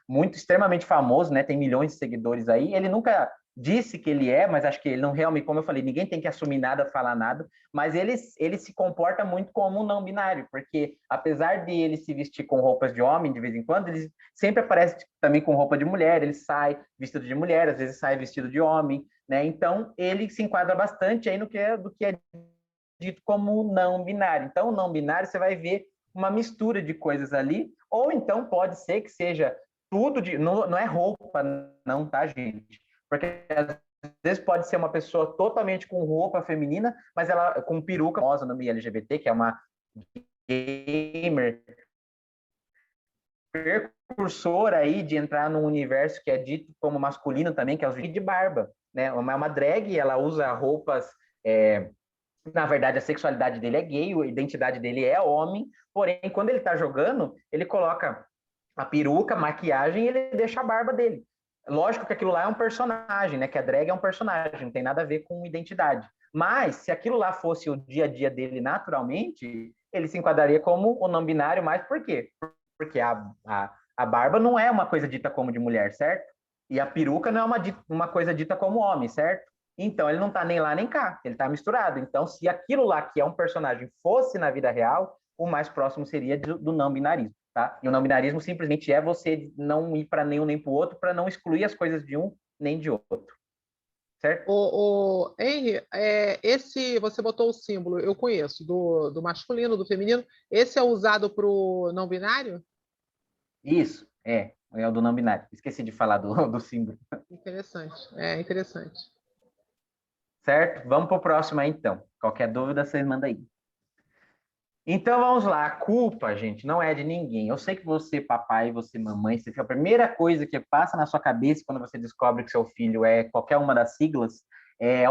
muito extremamente famoso, né? Tem milhões de seguidores aí. Ele nunca disse que ele é, mas acho que ele não realmente, como eu falei, ninguém tem que assumir nada, falar nada, mas ele se comporta muito como um não binário, porque apesar de ele se vestir com roupas de homem de vez em quando, ele sempre aparece também com roupa de mulher, ele sai vestido de mulher, às vezes sai vestido de homem, né? Então ele se enquadra bastante aí do que é dito como não binário. Então, o não binário você vai ver uma mistura de coisas ali, ou então pode ser que seja tudo de. Não é roupa, não, tá, gente? Porque às vezes pode ser uma pessoa totalmente com roupa feminina, mas ela com peruca, famosa no meio LGBT, que é uma gamer precursora aí de entrar num universo que é dito como masculino também, que é os de barba, né? É uma drag, ela usa roupas na verdade, a sexualidade dele é gay, a identidade dele é homem, porém, quando ele tá jogando, ele coloca a peruca, a maquiagem e ele deixa a barba dele. Lógico que aquilo lá é um personagem, né? Que a drag é um personagem, não tem nada a ver com identidade. Mas, se aquilo lá fosse o dia a dia dele naturalmente, ele se enquadraria como o não binário, mas por quê? Porque a barba não é uma coisa dita como de mulher, certo? E a peruca não é uma coisa dita como homem, certo? Então, ele não tá nem lá nem cá, ele tá misturado. Então, se aquilo lá que é um personagem fosse na vida real, o mais próximo seria do não binarismo, tá? E o não binarismo simplesmente é você não ir para nenhum nem para o outro, para não excluir as coisas de um nem de outro, certo? O Henry, esse você botou o símbolo, eu conheço, do masculino, do feminino. Esse é usado para o não binário? Isso, é o do não binário. Esqueci de falar do símbolo. Interessante, interessante. Certo? Vamos para o próximo aí, então. Qualquer dúvida, vocês mandam aí. Então vamos lá, a culpa, gente, não é de ninguém. Eu sei que você, papai, você, mamãe, você fica a primeira coisa que passa na sua cabeça quando você descobre que seu filho é qualquer uma das siglas,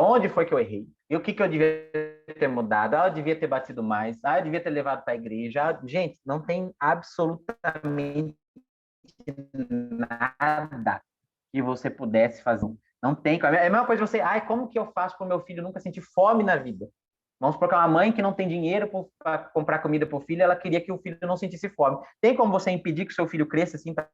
onde foi que eu errei? E o que eu devia ter mudado? Eu devia ter batido mais, eu devia ter levado para a igreja. Gente, não tem absolutamente nada que você pudesse fazer. Não tem. É a mesma coisa você, como que eu faço para o meu filho nunca sentir fome na vida? Vamos supor que é uma mãe que não tem dinheiro para comprar comida para o filho, ela queria que o filho não sentisse fome. Tem como você impedir que o seu filho cresça assim para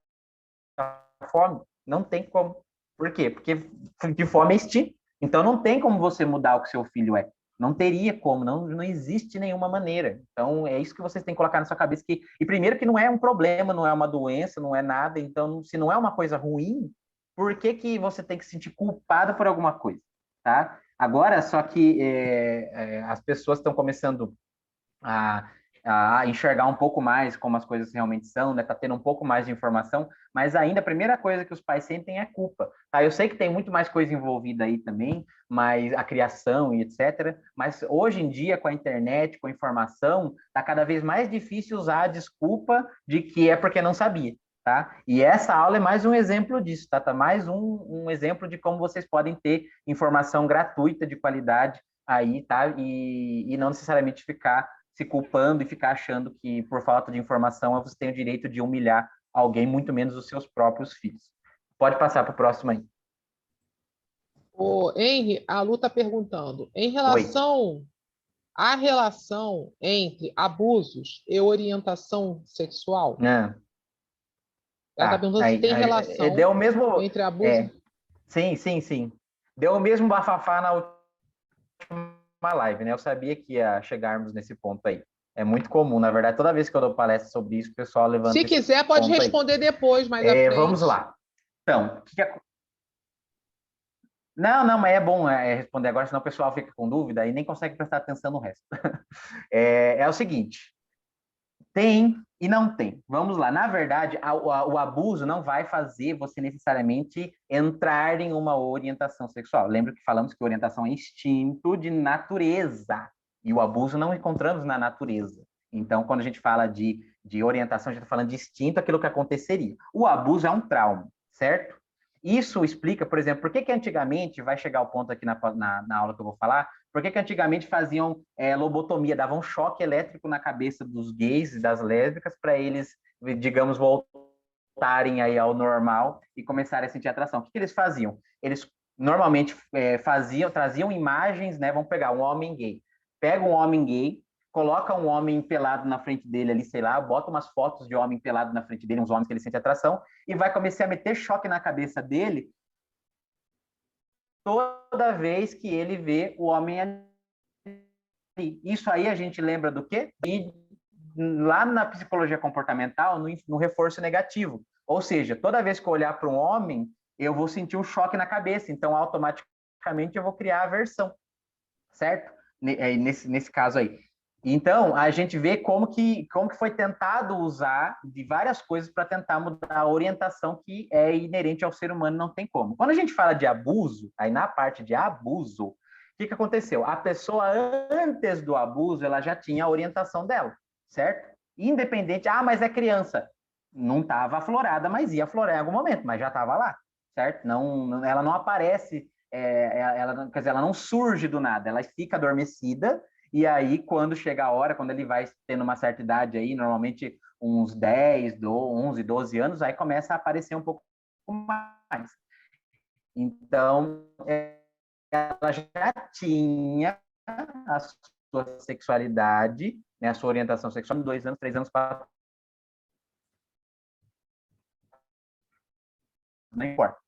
fome? Não tem como. Por quê? Porque de fome é instinto. Então não tem como você mudar o que seu filho é. Não teria como, não existe nenhuma maneira. Então é isso que vocês têm que colocar na sua cabeça e primeiro que não é um problema, não é uma doença, não é nada. Então se não é uma coisa ruim, por que que você tem que se sentir culpado por alguma coisa, tá? Agora, só que as pessoas estão começando a a enxergar um pouco mais como as coisas realmente são, né? Tá tendo um pouco mais de informação, mas ainda a primeira coisa que os pais sentem é culpa. Tá? Eu sei que tem muito mais coisa envolvida aí também, mas a criação e etc. Mas hoje em dia, com a internet, com a informação, tá cada vez mais difícil usar a desculpa de que é porque não sabia. Tá? E essa aula é mais um exemplo disso, tá? Tá mais um exemplo de como vocês podem ter informação gratuita de qualidade aí, tá? E não necessariamente ficar se culpando e ficar achando que por falta de informação você tem o direito de humilhar alguém, muito menos os seus próprios filhos. Pode passar para o próximo aí. O Henry, a Lu está perguntando, em Oi. relação à relação entre abusos e orientação sexual, Ah, ela está tá. perguntando se tem Deu relação o mesmo. entre abuso. Sim. Deu o mesmo bafafá na última live, né? Eu sabia que ia chegarmos nesse ponto aí. É muito comum, na verdade, toda vez que eu dou palestra sobre isso, o pessoal levanta Se esse quiser, pode ponto aí. responder depois, mais à frente. Vamos lá. Então, não, mas é bom responder agora, senão o pessoal fica com dúvida e nem consegue prestar atenção no resto. É o seguinte, tem e não tem. Vamos lá. Na verdade, o abuso não vai fazer você necessariamente entrar em uma orientação sexual. Lembra que falamos que orientação é instinto de natureza. E o abuso não encontramos na natureza. Então, quando a gente fala de orientação, a gente está falando de instinto, aquilo que aconteceria. O abuso é um trauma, certo? Isso explica, por exemplo, por que antigamente, vai chegar o ponto aqui na aula que eu vou falar, por que antigamente faziam lobotomia, davam um choque elétrico na cabeça dos gays e das lésbicas para eles, digamos, voltarem aí ao normal e começarem a sentir atração. O que eles faziam? Eles normalmente traziam imagens, né? Vamos pegar um homem gay. Pega um homem gay, coloca um homem pelado na frente dele ali, sei lá, bota umas fotos de homem pelado na frente dele, uns homens que ele sente atração, e vai começar a meter choque na cabeça dele toda vez que ele vê o homem ali. Isso aí a gente lembra do quê? E lá na psicologia comportamental, no reforço negativo. Ou seja, toda vez que eu olhar para um homem, eu vou sentir um choque na cabeça, então automaticamente eu vou criar aversão, certo? Nesse caso aí. Então, a gente vê como que foi tentado usar de várias coisas para tentar mudar a orientação que é inerente ao ser humano, não tem como. Quando a gente fala de abuso, aí na parte de abuso, o que aconteceu? A pessoa, antes do abuso, ela já tinha a orientação dela, certo? Independente, mas é criança. Não estava aflorada, mas ia aflorar em algum momento, mas já estava lá, certo? Ela não aparece, quer dizer, ela não surge do nada, ela fica adormecida. E aí, quando chega a hora, quando ele vai tendo uma certa idade aí, normalmente uns 10, 11, 12 anos, aí começa a aparecer um pouco mais. Então, ela já tinha a sua sexualidade, né, a sua orientação sexual, 2 anos, 3 anos, 4. Não importa.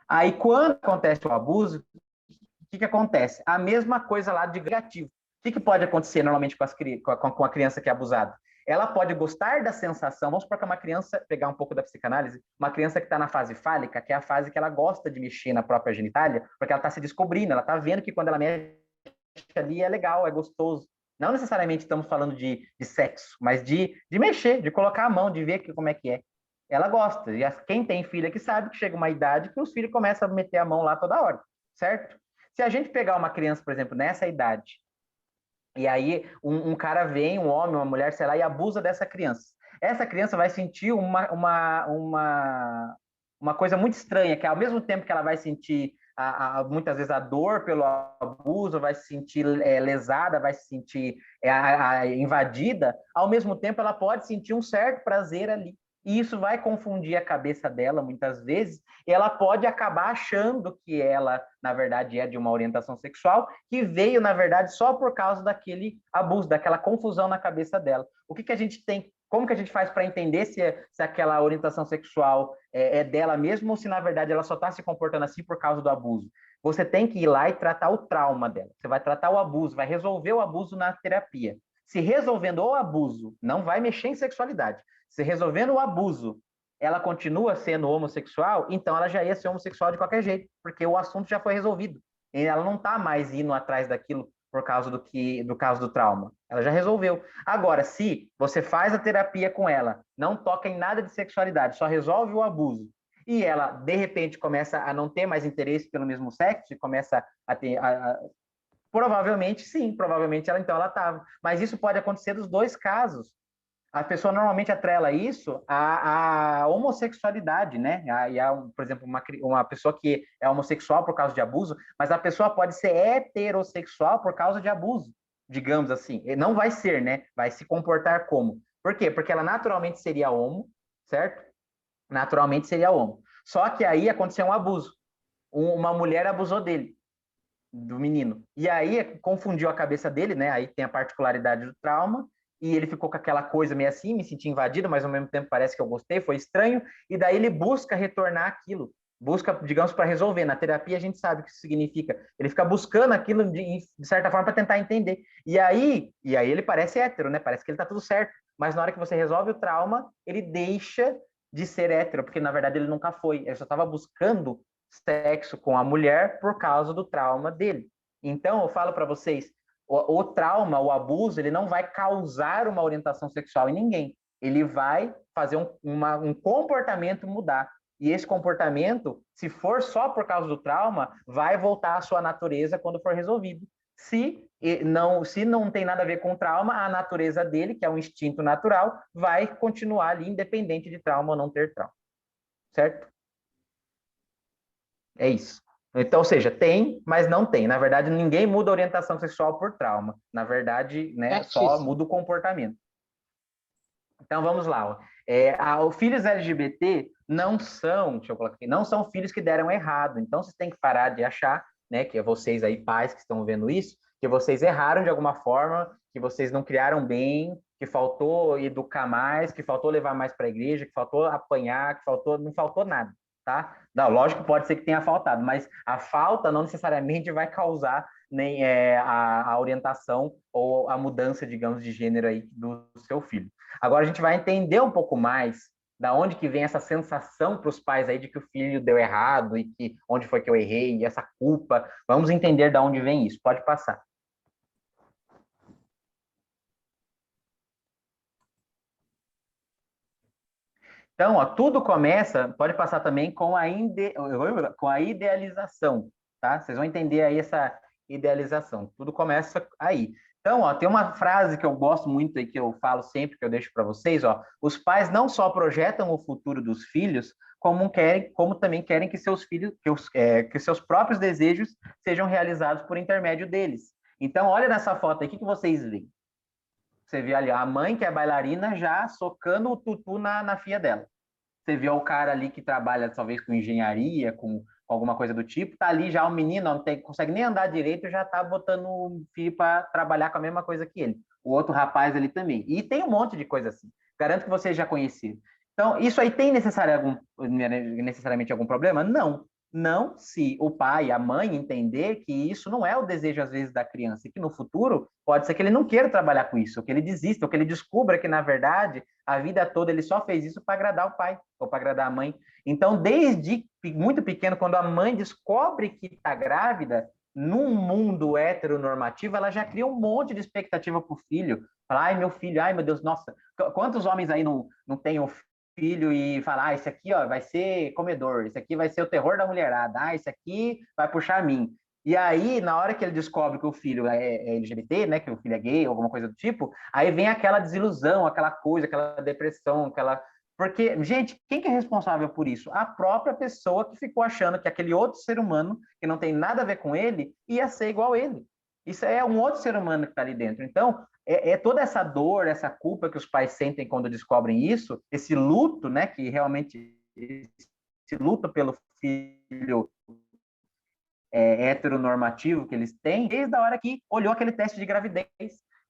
Aí, quando acontece o abuso, o que acontece? A mesma coisa lá de negativo. O que pode acontecer normalmente com a criança que é abusada? Ela pode gostar da sensação, vamos supor que uma criança, pegar um pouco da psicanálise, uma criança que está na fase fálica, que é a fase que ela gosta de mexer na própria genitália, porque ela está se descobrindo, ela está vendo que quando ela mexe ali é legal, é gostoso. Não necessariamente estamos falando de sexo, mas de mexer, de colocar a mão, de ver como é que é. Ela gosta. E quem tem filha que sabe que chega uma idade que os filhos começam a meter a mão lá toda hora, certo? Se a gente pegar uma criança, por exemplo, nessa idade, e aí um cara vem, um homem, uma mulher, sei lá, e abusa dessa criança. Essa criança vai sentir uma coisa muito estranha, que ao mesmo tempo que ela vai sentir muitas vezes a dor pelo abuso, vai se sentir lesada, vai se sentir invadida, ao mesmo tempo ela pode sentir um certo prazer ali. E isso vai confundir a cabeça dela muitas vezes, e ela pode acabar achando que ela, na verdade, é de uma orientação sexual, que veio, na verdade, só por causa daquele abuso, daquela confusão na cabeça dela. O que a gente tem, como que a gente faz para entender se aquela orientação sexual é dela mesmo, ou se, na verdade, ela só está se comportando assim por causa do abuso? Você tem que ir lá e tratar o trauma dela. Você vai tratar o abuso, vai resolver o abuso na terapia. Se resolvendo o abuso, não vai mexer em sexualidade. Se resolvendo o abuso, ela continua sendo homossexual, então ela já ia ser homossexual de qualquer jeito, porque o assunto já foi resolvido. Ela não está mais indo atrás daquilo por causa do caso do trauma. Ela já resolveu. Agora, se você faz a terapia com ela, não toca em nada de sexualidade, só resolve o abuso, e ela, de repente, começa a não ter mais interesse pelo mesmo sexo, e começa a ter... provavelmente, sim, provavelmente ela estava. Mas isso pode acontecer dos dois casos. A pessoa normalmente atrela isso à homossexualidade, né? Por exemplo, uma pessoa que é homossexual por causa de abuso, mas a pessoa pode ser heterossexual por causa de abuso, digamos assim. E não vai ser, né? Vai se comportar como? Por quê? Porque ela naturalmente seria homo, certo? Naturalmente seria homo. Só que aí aconteceu um abuso. Uma mulher abusou dele, do menino. E aí confundiu a cabeça dele, né? Aí tem a particularidade do trauma, e ele ficou com aquela coisa meio assim, me senti invadido, mas ao mesmo tempo parece que eu gostei, foi estranho, e daí ele busca retornar aquilo, busca, digamos, para resolver. Na terapia a gente sabe o que isso significa. Ele fica buscando aquilo de certa forma para tentar entender. E aí ele parece hétero, né? Parece que ele tá tudo certo. Mas na hora que você resolve o trauma, ele deixa de ser hétero, porque na verdade ele nunca foi. Ele só estava buscando sexo com a mulher por causa do trauma dele. Então, eu falo para vocês, o trauma, o abuso, ele não vai causar uma orientação sexual em ninguém. Ele vai fazer um comportamento mudar. E esse comportamento, se for só por causa do trauma, vai voltar à sua natureza quando for resolvido. Se não tem nada a ver com trauma, a natureza dele, que é um instinto natural, vai continuar ali, independente de trauma ou não ter trauma. Certo? É isso. Então, ou seja, tem, mas não tem. Na verdade, ninguém muda a orientação sexual por trauma. Na verdade, né, só Certíssimo. muda o comportamento. Então, vamos lá. Os filhos LGBT não são, deixa eu colocar aqui, não são filhos que deram errado. Então, vocês têm que parar de achar, né, que é vocês aí, pais que estão vendo isso, que vocês erraram de alguma forma, que vocês não criaram bem, que faltou educar mais, que faltou levar mais para a igreja, que faltou apanhar, não faltou nada. Tá? Não, lógico, pode ser que tenha faltado, mas a falta não necessariamente vai causar nem a orientação ou a mudança, digamos, de gênero aí do seu filho. Agora a gente vai entender um pouco mais da onde que vem essa sensação para os pais aí de que o filho deu errado e que onde foi que eu errei, e essa culpa. Vamos entender da onde vem isso. Pode passar. Então, ó, tudo começa, pode passar também com a idealização, tá? Vocês vão entender aí essa idealização. Tudo começa aí. Então, ó, tem uma frase que eu gosto muito e que eu falo sempre, que eu deixo para vocês, ó. Os pais não só projetam o futuro dos filhos, como também querem que seus filhos, que seus próprios desejos sejam realizados por intermédio deles. Então, olha nessa foto aí, o que vocês veem? Você vê ali a mãe, que é bailarina, já socando o tutu na filha dela. Você vê o cara ali que trabalha, talvez, com engenharia, com alguma coisa do tipo, tá ali já o menino, não consegue nem andar direito, já tá botando o filho para trabalhar com a mesma coisa que ele. O outro rapaz ali também. E tem um monte de coisa assim. Garanto que vocês já conheceram. Então, isso aí tem necessariamente algum problema? Não. Não se o pai, a mãe entender que isso não é o desejo, às vezes, da criança, e que no futuro pode ser que ele não queira trabalhar com isso, ou que ele desista, ou que ele descubra que, na verdade, a vida toda ele só fez isso para agradar o pai, ou para agradar a mãe. Então, desde muito pequeno, quando a mãe descobre que está grávida, num mundo heteronormativo, ela já cria um monte de expectativa para o filho. Fala, ai, meu filho, ai, meu Deus, nossa, quantos homens aí não têm um filho e falar, esse aqui ó, vai ser comedor, esse aqui vai ser o terror da mulherada, esse aqui vai puxar a mim. E aí, na hora que ele descobre que o filho é LGBT, né, que o filho é gay, alguma coisa do tipo, aí vem aquela desilusão, aquela coisa, aquela depressão, aquela... Porque, gente, quem que é responsável por isso? A própria pessoa que ficou achando que aquele outro ser humano, que não tem nada a ver com ele, ia ser igual a ele. Isso é um outro ser humano que está ali dentro. Então, toda essa dor, essa culpa que os pais sentem quando descobrem isso, esse luto, né, que realmente esse luto pelo filho heteronormativo que eles têm, desde a hora que olhou aquele teste de gravidez.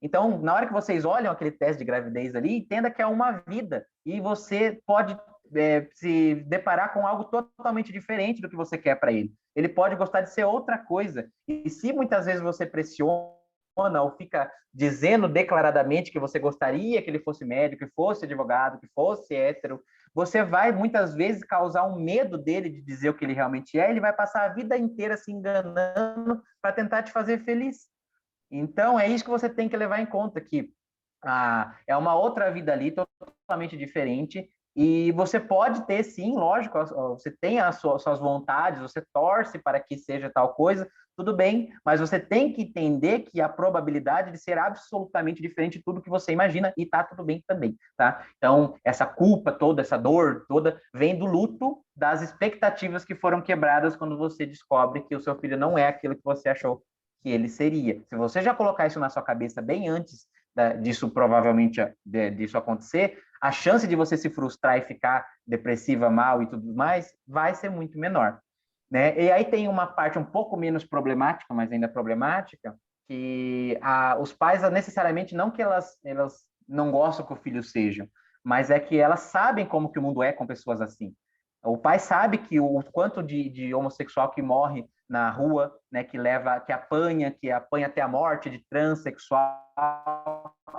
Então, na hora que vocês olham aquele teste de gravidez ali, entenda que é uma vida e você pode se deparar com algo totalmente diferente do que você quer para ele. Ele pode gostar de ser outra coisa. E se muitas vezes você pressiona ou fica dizendo declaradamente que você gostaria que ele fosse médico, que fosse advogado, que fosse hétero, você vai muitas vezes causar um medo dele de dizer o que ele realmente é, ele vai passar a vida inteira se enganando para tentar te fazer feliz. Então, é isso que você tem que levar em conta, que é uma outra vida ali, totalmente diferente, e você pode ter, sim, lógico, você tem as suas vontades, você torce para que seja tal coisa, tudo bem, mas você tem que entender que a probabilidade de ser absolutamente diferente de tudo que você imagina, e tá tudo bem também, tá? Então, essa culpa toda, essa dor toda, vem do luto das expectativas que foram quebradas quando você descobre que o seu filho não é aquilo que você achou que ele seria. Se você já colocar isso na sua cabeça bem antes disso provavelmente disso acontecer, a chance de você se frustrar e ficar depressiva, mal e tudo mais, vai ser muito menor. Né? E aí tem uma parte um pouco menos problemática, mas ainda problemática, que os pais, necessariamente, não que elas não gostam que o filho seja, mas é que elas sabem como que o mundo é com pessoas assim. O pai sabe que o quanto de homossexual que morre na rua, né, que apanha até a morte, de transexual,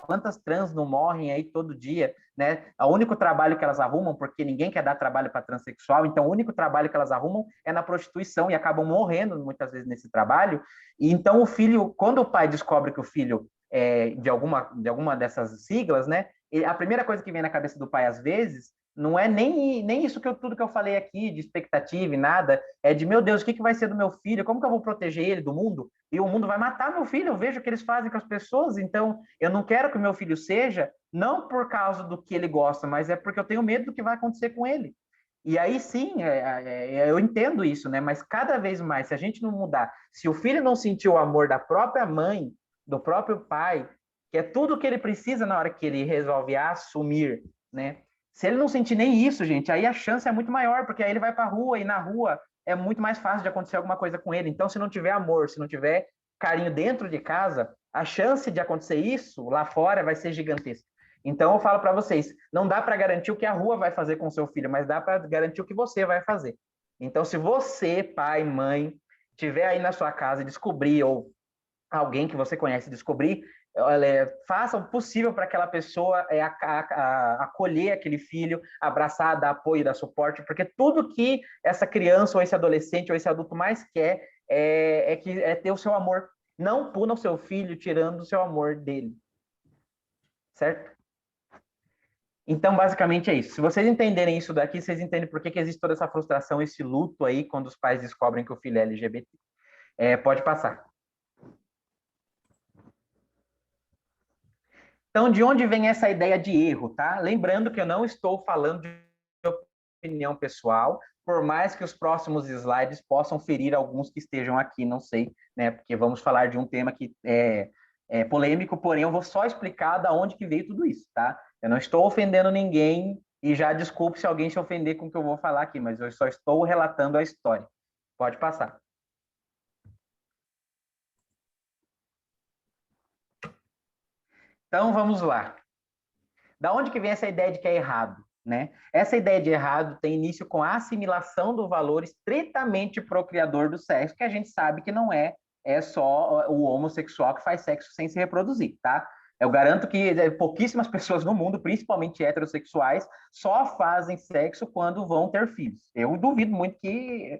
quantas trans não morrem aí todo dia, né? O único trabalho que elas arrumam, porque ninguém quer dar trabalho para transexual, então o único trabalho que elas arrumam é na prostituição e acabam morrendo muitas vezes nesse trabalho. E então o filho, quando o pai descobre que o filho é de alguma dessas siglas, né? A primeira coisa que vem na cabeça do pai às vezes não é nem isso tudo que eu falei aqui, de expectativa e nada, é de, meu Deus, o que vai ser do meu filho? Como que eu vou proteger ele do mundo? E o mundo vai matar meu filho, eu vejo o que eles fazem com as pessoas, então eu não quero que o meu filho seja, não por causa do que ele gosta, mas é porque eu tenho medo do que vai acontecer com ele. E aí sim, eu entendo isso, né? Mas cada vez mais, se a gente não mudar, se o filho não sentir o amor da própria mãe, do próprio pai, que é tudo o que ele precisa na hora que ele resolve assumir, né? Se ele não sentir nem isso, gente, aí a chance é muito maior, porque aí ele vai para a rua e na rua é muito mais fácil de acontecer alguma coisa com ele. Então, se não tiver amor, se não tiver carinho dentro de casa, a chance de acontecer isso lá fora vai ser gigantesca. Então, eu falo para vocês, não dá para garantir o que a rua vai fazer com o seu filho, mas dá para garantir o que você vai fazer. Então, se você, pai, mãe, tiver aí na sua casa e descobrir, ou alguém que você conhece descobrir, faça o possível para aquela pessoa acolher aquele filho, abraçar, dar apoio, dar suporte, porque tudo que essa criança, ou esse adolescente, ou esse adulto mais quer é ter o seu amor. Não puna o seu filho tirando o seu amor dele. Certo? Então, basicamente é isso. Se vocês entenderem isso daqui, vocês entendem por que existe toda essa frustração, esse luto aí, quando os pais descobrem que o filho é LGBT. Pode passar. Então, de onde vem essa ideia de erro, tá? Lembrando que eu não estou falando de opinião pessoal, por mais que os próximos slides possam ferir alguns que estejam aqui, não sei, né? Porque vamos falar de um tema que é polêmico, porém eu vou só explicar da onde que veio tudo isso, tá? Eu não estou ofendendo ninguém e já desculpe se alguém se ofender com o que eu vou falar aqui, mas eu só estou relatando a história. Pode passar. Então, vamos lá. Da onde que vem essa ideia de que é errado? Né? Essa ideia de errado tem início com a assimilação do valor estritamente procriador do sexo, que a gente sabe que não é só o homossexual que faz sexo sem se reproduzir, tá? Eu garanto que pouquíssimas pessoas no mundo, principalmente heterossexuais, só fazem sexo quando vão ter filhos. Eu duvido muito que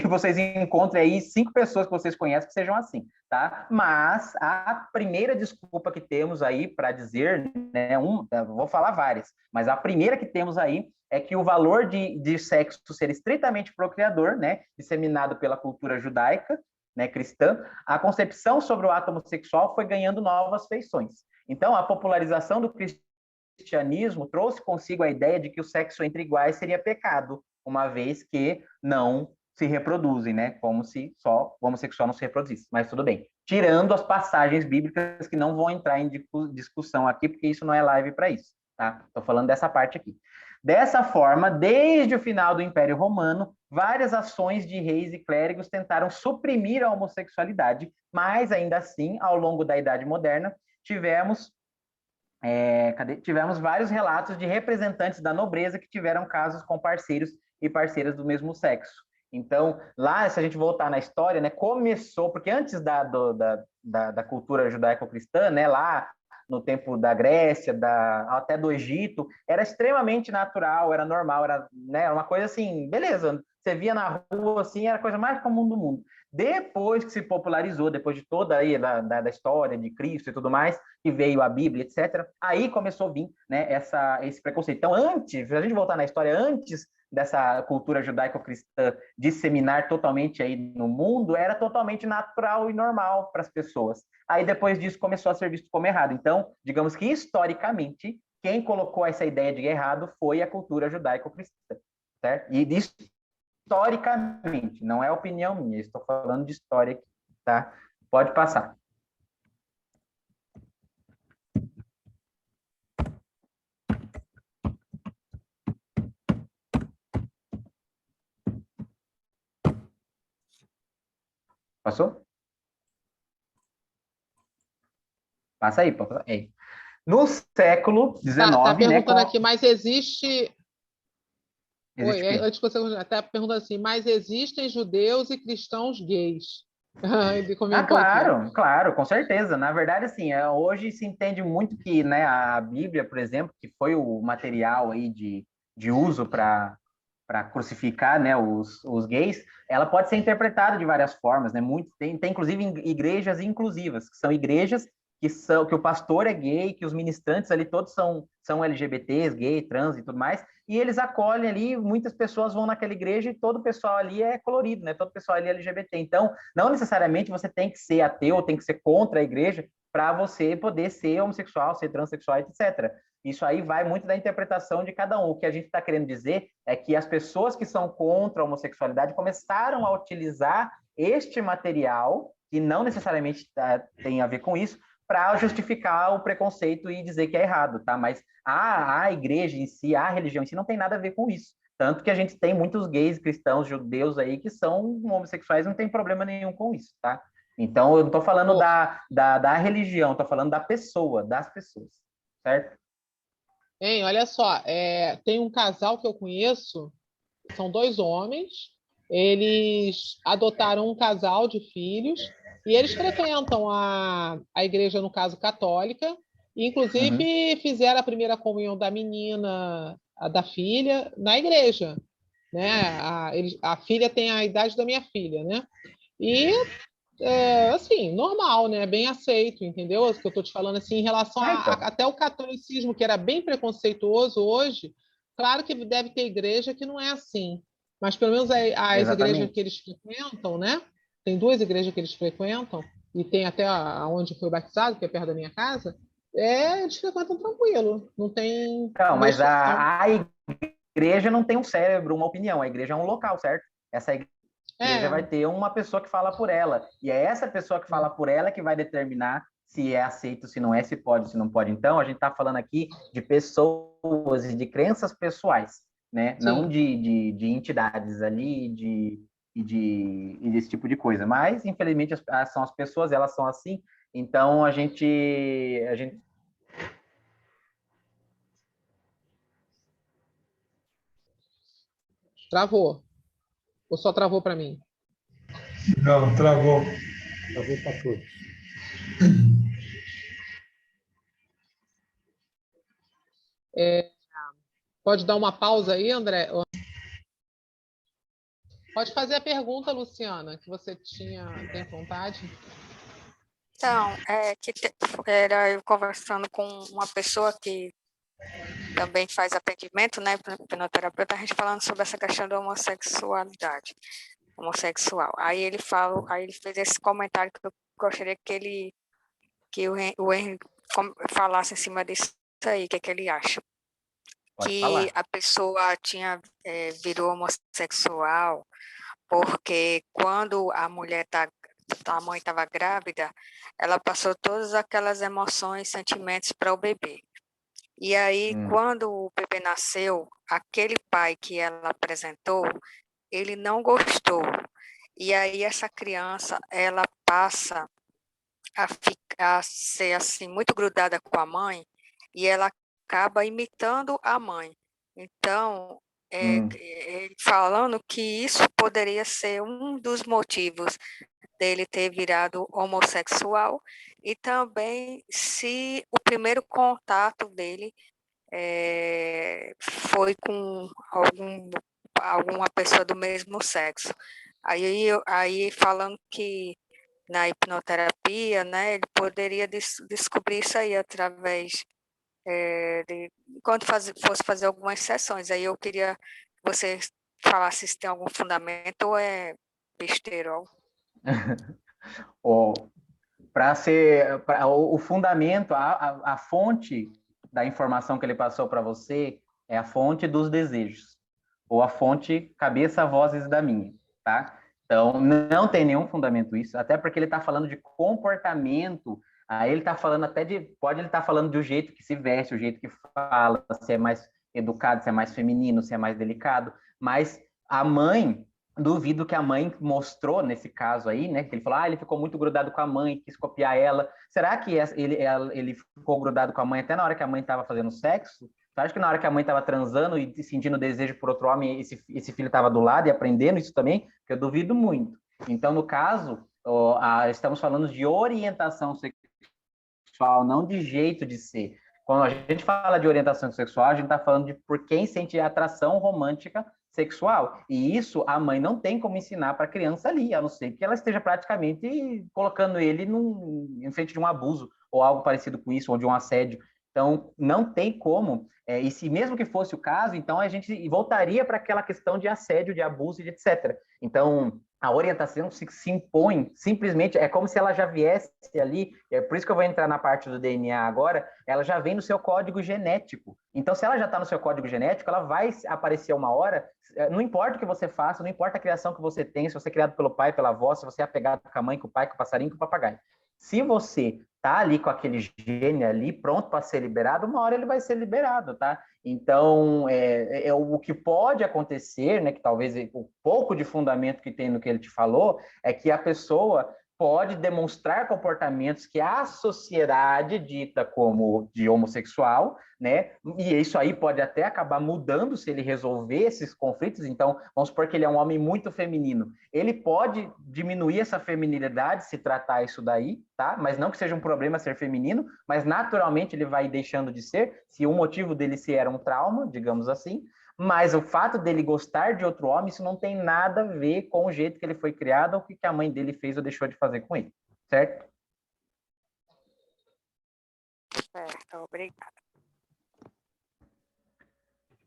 vocês encontrem aí 5 pessoas que vocês conhecem que sejam assim, tá? Mas a primeira desculpa que temos aí para dizer, né, vou falar várias, mas a primeira que temos aí é que o valor de sexo ser estritamente procriador, né, disseminado pela cultura judaica, né, cristã, a concepção sobre o ato homossexual foi ganhando novas feições. Então, a popularização do cristianismo trouxe consigo a ideia de que o sexo entre iguais seria pecado, uma vez que não se reproduzem, né? Como se só o homossexual não se reproduzisse. Mas tudo bem. Tirando as passagens bíblicas que não vão entrar em discussão aqui, porque isso não é live para isso, tá? Estou falando dessa parte aqui. Dessa forma, desde o final do Império Romano, várias ações de reis e clérigos tentaram suprimir a homossexualidade, mas ainda assim, ao longo da Idade Moderna, tivemos vários relatos de representantes da nobreza que tiveram casos com parceiros e parceiras do mesmo sexo. Então, lá, se a gente voltar na história, né, começou, porque antes da cultura judaico-cristã, né, lá no tempo da Grécia, até do Egito, era extremamente natural, era normal, era, né, uma coisa assim, beleza, você via na rua, assim, era a coisa mais comum do mundo. Depois que se popularizou, depois de toda aí da história de Cristo e tudo mais, que veio a Bíblia, etc., aí começou a vir, né, esse preconceito. Então, antes, se a gente voltar na história, antes dessa cultura judaico-cristã disseminar totalmente aí no mundo, era totalmente natural e normal para as pessoas. Aí, depois disso, começou a ser visto como errado. Então, digamos que, historicamente, quem colocou essa ideia de errado foi a cultura judaico-cristã, certo? E historicamente, não é opinião minha, estou falando de história aqui, tá? Pode passar. Passou? Passa aí, passa aí. No século Tá XIX, né? perguntando aqui, mas existe. Oi, Existe o quê? antes de você continuar, está perguntando assim, mas existem judeus e cristãos gays? Ele Ah, comentou aqui. claro, claro, com certeza. Na verdade, assim, hoje se entende muito que, né, a Bíblia, por exemplo, que foi o material aí de uso para crucificar, né, os gays, ela pode ser interpretada de várias formas, né? Tem inclusive igrejas inclusivas, que são igrejas que o pastor é gay, que os ministrantes ali todos são LGBTs, gay, trans e tudo mais, e eles acolhem ali, muitas pessoas vão naquela igreja e todo o pessoal ali é colorido, né? Todo o pessoal ali é LGBT. Então, não necessariamente você tem que ser ateu, tem que ser contra a igreja para você poder ser homossexual, ser transexual, etc. Isso aí vai muito da interpretação de cada um. O que a gente está querendo dizer é que as pessoas que são contra a homossexualidade começaram a utilizar este material, que não necessariamente tem a ver com isso, para justificar o preconceito e dizer que é errado, tá? Mas a igreja em si, a religião em si, não tem nada a ver com isso. Tanto que a gente tem muitos gays, cristãos, judeus aí que são homossexuais, não tem problema nenhum com isso, tá? Então, eu não estou falando Pô, da religião, estou falando da pessoa, das pessoas, certo? hein, olha só, tem um casal que eu conheço, são dois homens, eles adotaram um casal de filhos e eles frequentam a igreja, no caso, católica, e Uhum. inclusive fizeram a primeira comunhão da menina, da filha, na igreja, né? A filha tem a idade da minha filha, né? E assim, normal, né? Bem aceito, entendeu? O que eu estou te falando assim, em relação Então, até o catolicismo, que era bem preconceituoso hoje, claro que deve ter igreja que não é assim, mas pelo menos as igrejas que exatamente. eles frequentam, né? Tem duas igrejas que eles frequentam, e tem até onde foi batizado, que é perto da minha casa, eles frequentam tranquilo, não tem Não, mas restrição. a igreja não tem um cérebro, uma opinião, a igreja é um local, certo? Essa igreja vai É, ter uma pessoa que fala por ela, e é essa pessoa que fala por ela que vai determinar se é aceito, se não é, se pode, se não pode. Então, a gente está falando aqui de pessoas e de crenças pessoais, né? Não sim. de entidades ali, e desse tipo de coisa. Mas, infelizmente, são as pessoas, elas são assim, então a gente. Travou. Ou só travou para mim? Não, travou. Travou para todos. Pode dar uma pausa aí, André? Pode fazer a pergunta, Luciana, que você tem vontade. Então, era eu conversando com uma pessoa que também faz atendimento, né, hipnoterapeuta, a gente falando sobre essa questão da homossexualidade, homossexual. Aí ele fez esse comentário que eu gostaria que o Henry falasse em cima disso aí, o que é que ele acha. Pode Que falar. a pessoa virou homossexual porque quando a mãe estava grávida, ela passou todas aquelas emoções, sentimentos para o bebê. E aí, quando o bebê nasceu, aquele pai que ela apresentou, ele não gostou. E aí essa criança, ela passa a ser assim muito grudada com a mãe e ela acaba imitando a mãe. Então, falando que isso poderia ser um dos motivos dele ter virado homossexual e também se o primeiro contato dele foi com algum alguma pessoa do mesmo sexo. Aí falando que na hipnoterapia, né, ele poderia descobrir isso aí através quando fosse fazer algumas sessões. Aí eu queria que você falasse se tem algum fundamento ou é besterol. O fundamento, a fonte da informação que ele passou para você é a fonte dos desejos, ou a fonte cabeça, vozes da minha, tá? Então, não tem nenhum fundamento isso, até porque ele está falando de comportamento, aí ele está falando até pode ele estar falando do jeito que se veste, o jeito que fala, se é mais educado, se é mais feminino, se é mais delicado, mas a mãe, duvido que a mãe mostrou nesse caso aí, né? Que ele falou, ele ficou muito grudado com a mãe, quis copiar ela. Será que ele ficou grudado com a mãe até na hora que a mãe estava fazendo sexo? Você acha que na hora que a mãe estava transando e sentindo desejo por outro homem, esse filho estava do lado e aprendendo isso também? Que eu duvido muito. Então, no caso, estamos falando de orientação sexual, não de jeito de ser. Quando a gente fala de orientação sexual, a gente está falando de por quem sente atração romântica sexual. E isso a mãe não tem como ensinar para a criança ali, a não ser que ela esteja praticamente colocando ele em frente de um abuso, ou algo parecido com isso, ou de um assédio. Então, não tem como. E se mesmo que fosse o caso, então a gente voltaria para aquela questão de assédio, de abuso e etc. Então, a orientação se impõe, simplesmente, é como se ela já viesse ali, é por isso que eu vou entrar na parte do DNA agora, ela já vem no seu código genético. Então, se ela já está no seu código genético, ela vai aparecer uma hora, não importa o que você faça, não importa a criação que você tem, se você é criado pelo pai, pela avó, se você é apegado com a mãe, com o pai, com o passarinho, com o papagaio. Se você tá ali com aquele gene ali, pronto para ser liberado, uma hora ele vai ser liberado, tá? Então, o que pode acontecer, né, que talvez o pouco de fundamento que tem no que ele te falou, é que a pessoa pode demonstrar comportamentos que a sociedade dita como de homossexual, né? E isso aí pode até acabar mudando se ele resolver esses conflitos. Então, vamos supor que ele é um homem muito feminino. Ele pode diminuir essa feminilidade se tratar isso daí, tá? Mas não que seja um problema ser feminino, mas naturalmente ele vai deixando de ser, se o motivo dele ser era um trauma, digamos assim. Mas o fato dele gostar de outro homem, isso não tem nada a ver com o jeito que ele foi criado ou o que a mãe dele fez ou deixou de fazer com ele, certo? Certo, obrigada.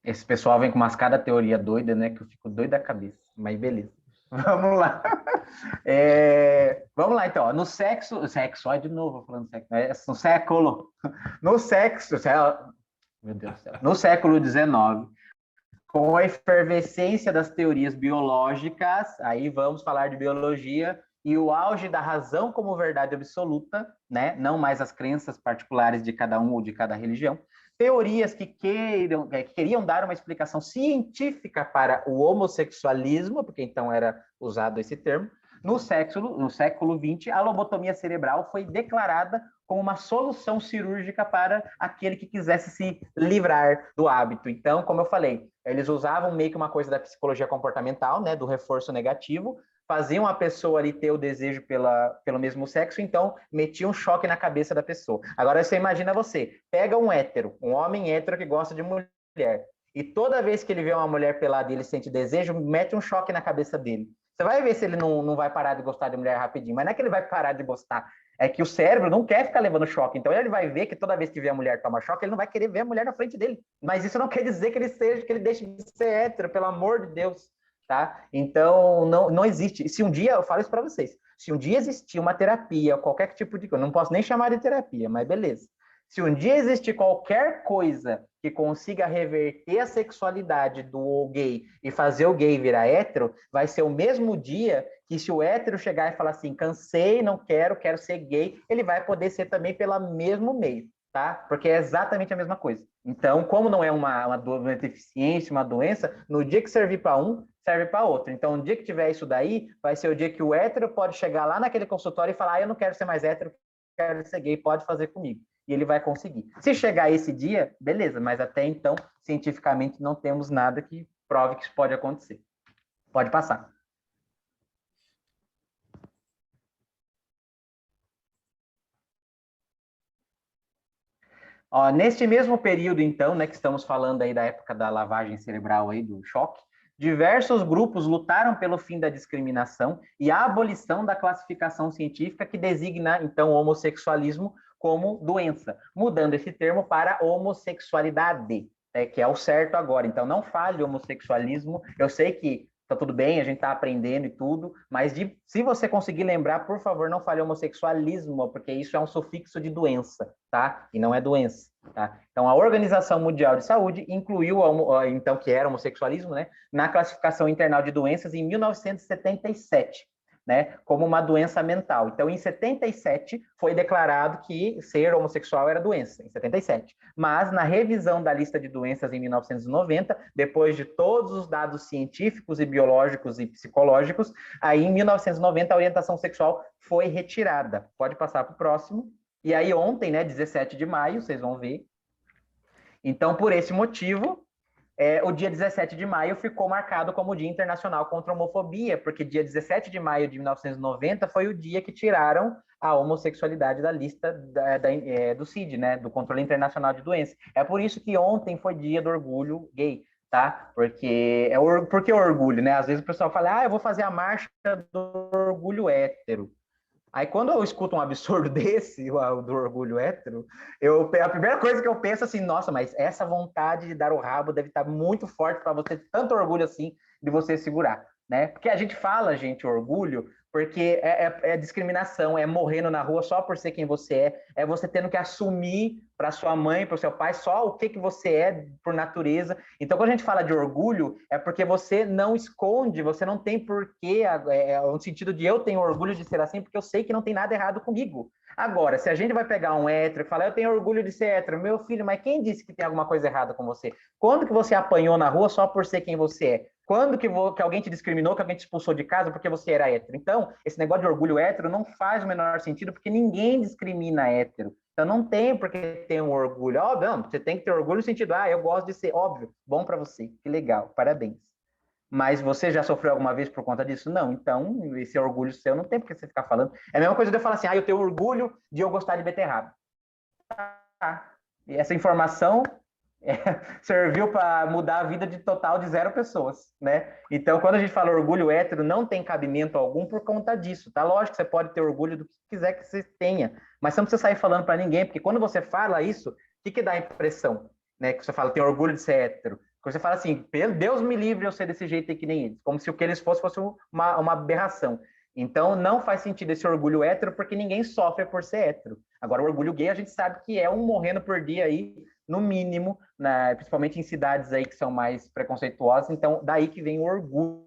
Esse pessoal vem com umas cada teoria doida, né? Que eu fico doido da cabeça, mas beleza. Vamos lá. Vamos lá, então. No sexo, olha de novo falando sexo, no século, meu Deus do céu, no século XIX, com a efervescência das teorias biológicas, aí vamos falar de biologia, e o auge da razão como verdade absoluta, né? Não mais as crenças particulares de cada um ou de cada religião, teorias que queriam dar uma explicação científica para o homossexualismo, porque então era usado esse termo. No século XX, a lobotomia cerebral foi declarada como uma solução cirúrgica para aquele que quisesse se livrar do hábito. Então, como eu falei, eles usavam meio que uma coisa da psicologia comportamental, né, do reforço negativo, faziam a pessoa ali ter o desejo pelo mesmo sexo, então metiam um choque na cabeça da pessoa. Agora você imagina pega um hétero, um homem hétero que gosta de mulher, e toda vez que ele vê uma mulher pelada e ele sente desejo, mete um choque na cabeça dele. Você vai ver se ele não vai parar de gostar de mulher rapidinho, mas não é que ele vai parar de gostar, é que o cérebro não quer ficar levando choque, então ele vai ver que toda vez que vê a mulher tomar choque, ele não vai querer ver a mulher na frente dele, mas isso não quer dizer que ele deixe de ser hétero, pelo amor de Deus. Tá? Então, não existe. Se um dia, eu falo isso para vocês, se um dia existir uma terapia, qualquer tipo de coisa, não posso nem chamar de terapia, mas beleza. Se um dia existir qualquer coisa que consiga reverter a sexualidade do gay e fazer o gay virar hétero, vai ser o mesmo dia que se o hétero chegar e falar assim, cansei, não quero ser gay, ele vai poder ser também pelo mesmo meio. Tá? Porque é exatamente a mesma coisa. Então, como não é uma deficiência, uma doença, no dia que servir para um, serve para outro. Então, no dia que tiver isso daí, vai ser o dia que o hétero pode chegar lá naquele consultório e falar, eu não quero ser mais hétero, quero ser gay, pode fazer comigo. E ele vai conseguir. Se chegar esse dia, beleza, mas até então, cientificamente, não temos nada que prove que isso pode acontecer. Pode passar. Neste mesmo período, então, né, que estamos falando aí da época da lavagem cerebral aí, do choque, Diversos grupos lutaram pelo fim da discriminação e a abolição da classificação científica que designa, então, o homossexualismo como doença, mudando esse termo para homossexualidade, que é o certo agora. Então, não fale homossexualismo. Eu sei que tá tudo bem, a gente está aprendendo e tudo, mas se você conseguir lembrar, por favor, não fale homossexualismo, porque isso é um sufixo de doença, tá? E não é doença, tá? Então, a Organização Mundial de Saúde incluiu, então, que era homossexualismo, né, na classificação internacional de doenças em 1977. Né, como uma doença mental. Então, em 77, foi declarado que ser homossexual era doença, em 77. Mas, na revisão da lista de doenças em 1990, depois de todos os dados científicos e biológicos e psicológicos, aí, em 1990, a orientação sexual foi retirada. Pode passar para o próximo. E aí, ontem, né, 17 de maio, vocês vão ver. Então, por esse motivo, o dia 17 de maio ficou marcado como Dia Internacional contra a Homofobia, porque dia 17 de maio de 1990 foi o dia que tiraram a homossexualidade da lista do CID, né, do Controle Internacional de Doenças. É por isso que ontem foi dia do orgulho gay, tá? Porque porque orgulho, né? Às vezes o pessoal fala, eu vou fazer a marcha do orgulho hétero. Aí, quando eu escuto um absurdo desse, do orgulho hétero, a primeira coisa que eu penso assim, nossa, mas essa vontade de dar o rabo deve estar muito forte para você ter tanto orgulho assim de você segurar, né? Porque a gente fala, gente, orgulho, porque é discriminação, é morrendo na rua só por ser quem você é você tendo que assumir para sua mãe, para o seu pai, só o que você é por natureza. Então, quando a gente fala de orgulho, é porque você não esconde, você não tem porquê, no sentido de eu tenho orgulho de ser assim, porque eu sei que não tem nada errado comigo. Agora, se a gente vai pegar um hétero e falar, eu tenho orgulho de ser hétero, meu filho, mas quem disse que tem alguma coisa errada com você? Quando que você apanhou na rua só por ser quem você é? Quando que alguém te discriminou, que alguém te expulsou de casa porque você era hétero? Então, esse negócio de orgulho hétero não faz o menor sentido, porque ninguém discrimina hétero. Então, não tem porque ter um orgulho. Óbvio, não, você tem que ter orgulho no sentido, eu gosto de ser, óbvio, bom para você, que legal, parabéns. Mas você já sofreu alguma vez por conta disso? Não. Então, esse orgulho seu não tem porque você ficar falando. É a mesma coisa de eu falar assim, eu tenho orgulho de eu gostar de beterraba. E essa informação serviu para mudar a vida de total de 0 pessoas, né? Então, quando a gente fala orgulho hétero, não tem cabimento algum por conta disso, tá? Lógico que você pode ter orgulho do que quiser que você tenha, mas você não precisa sair falando para ninguém, porque quando você fala isso, o que dá a impressão? Né? Que você fala, tem orgulho de ser hétero. Quando você fala assim, Deus me livre eu ser desse jeito aí que nem eles, como se o que eles fossem fosse uma aberração. Então, não faz sentido esse orgulho hétero, porque ninguém sofre por ser hétero. Agora, o orgulho gay, a gente sabe que é um morrendo por dia aí, no mínimo, principalmente em cidades aí que são mais preconceituosas. Então, daí que vem o orgulho,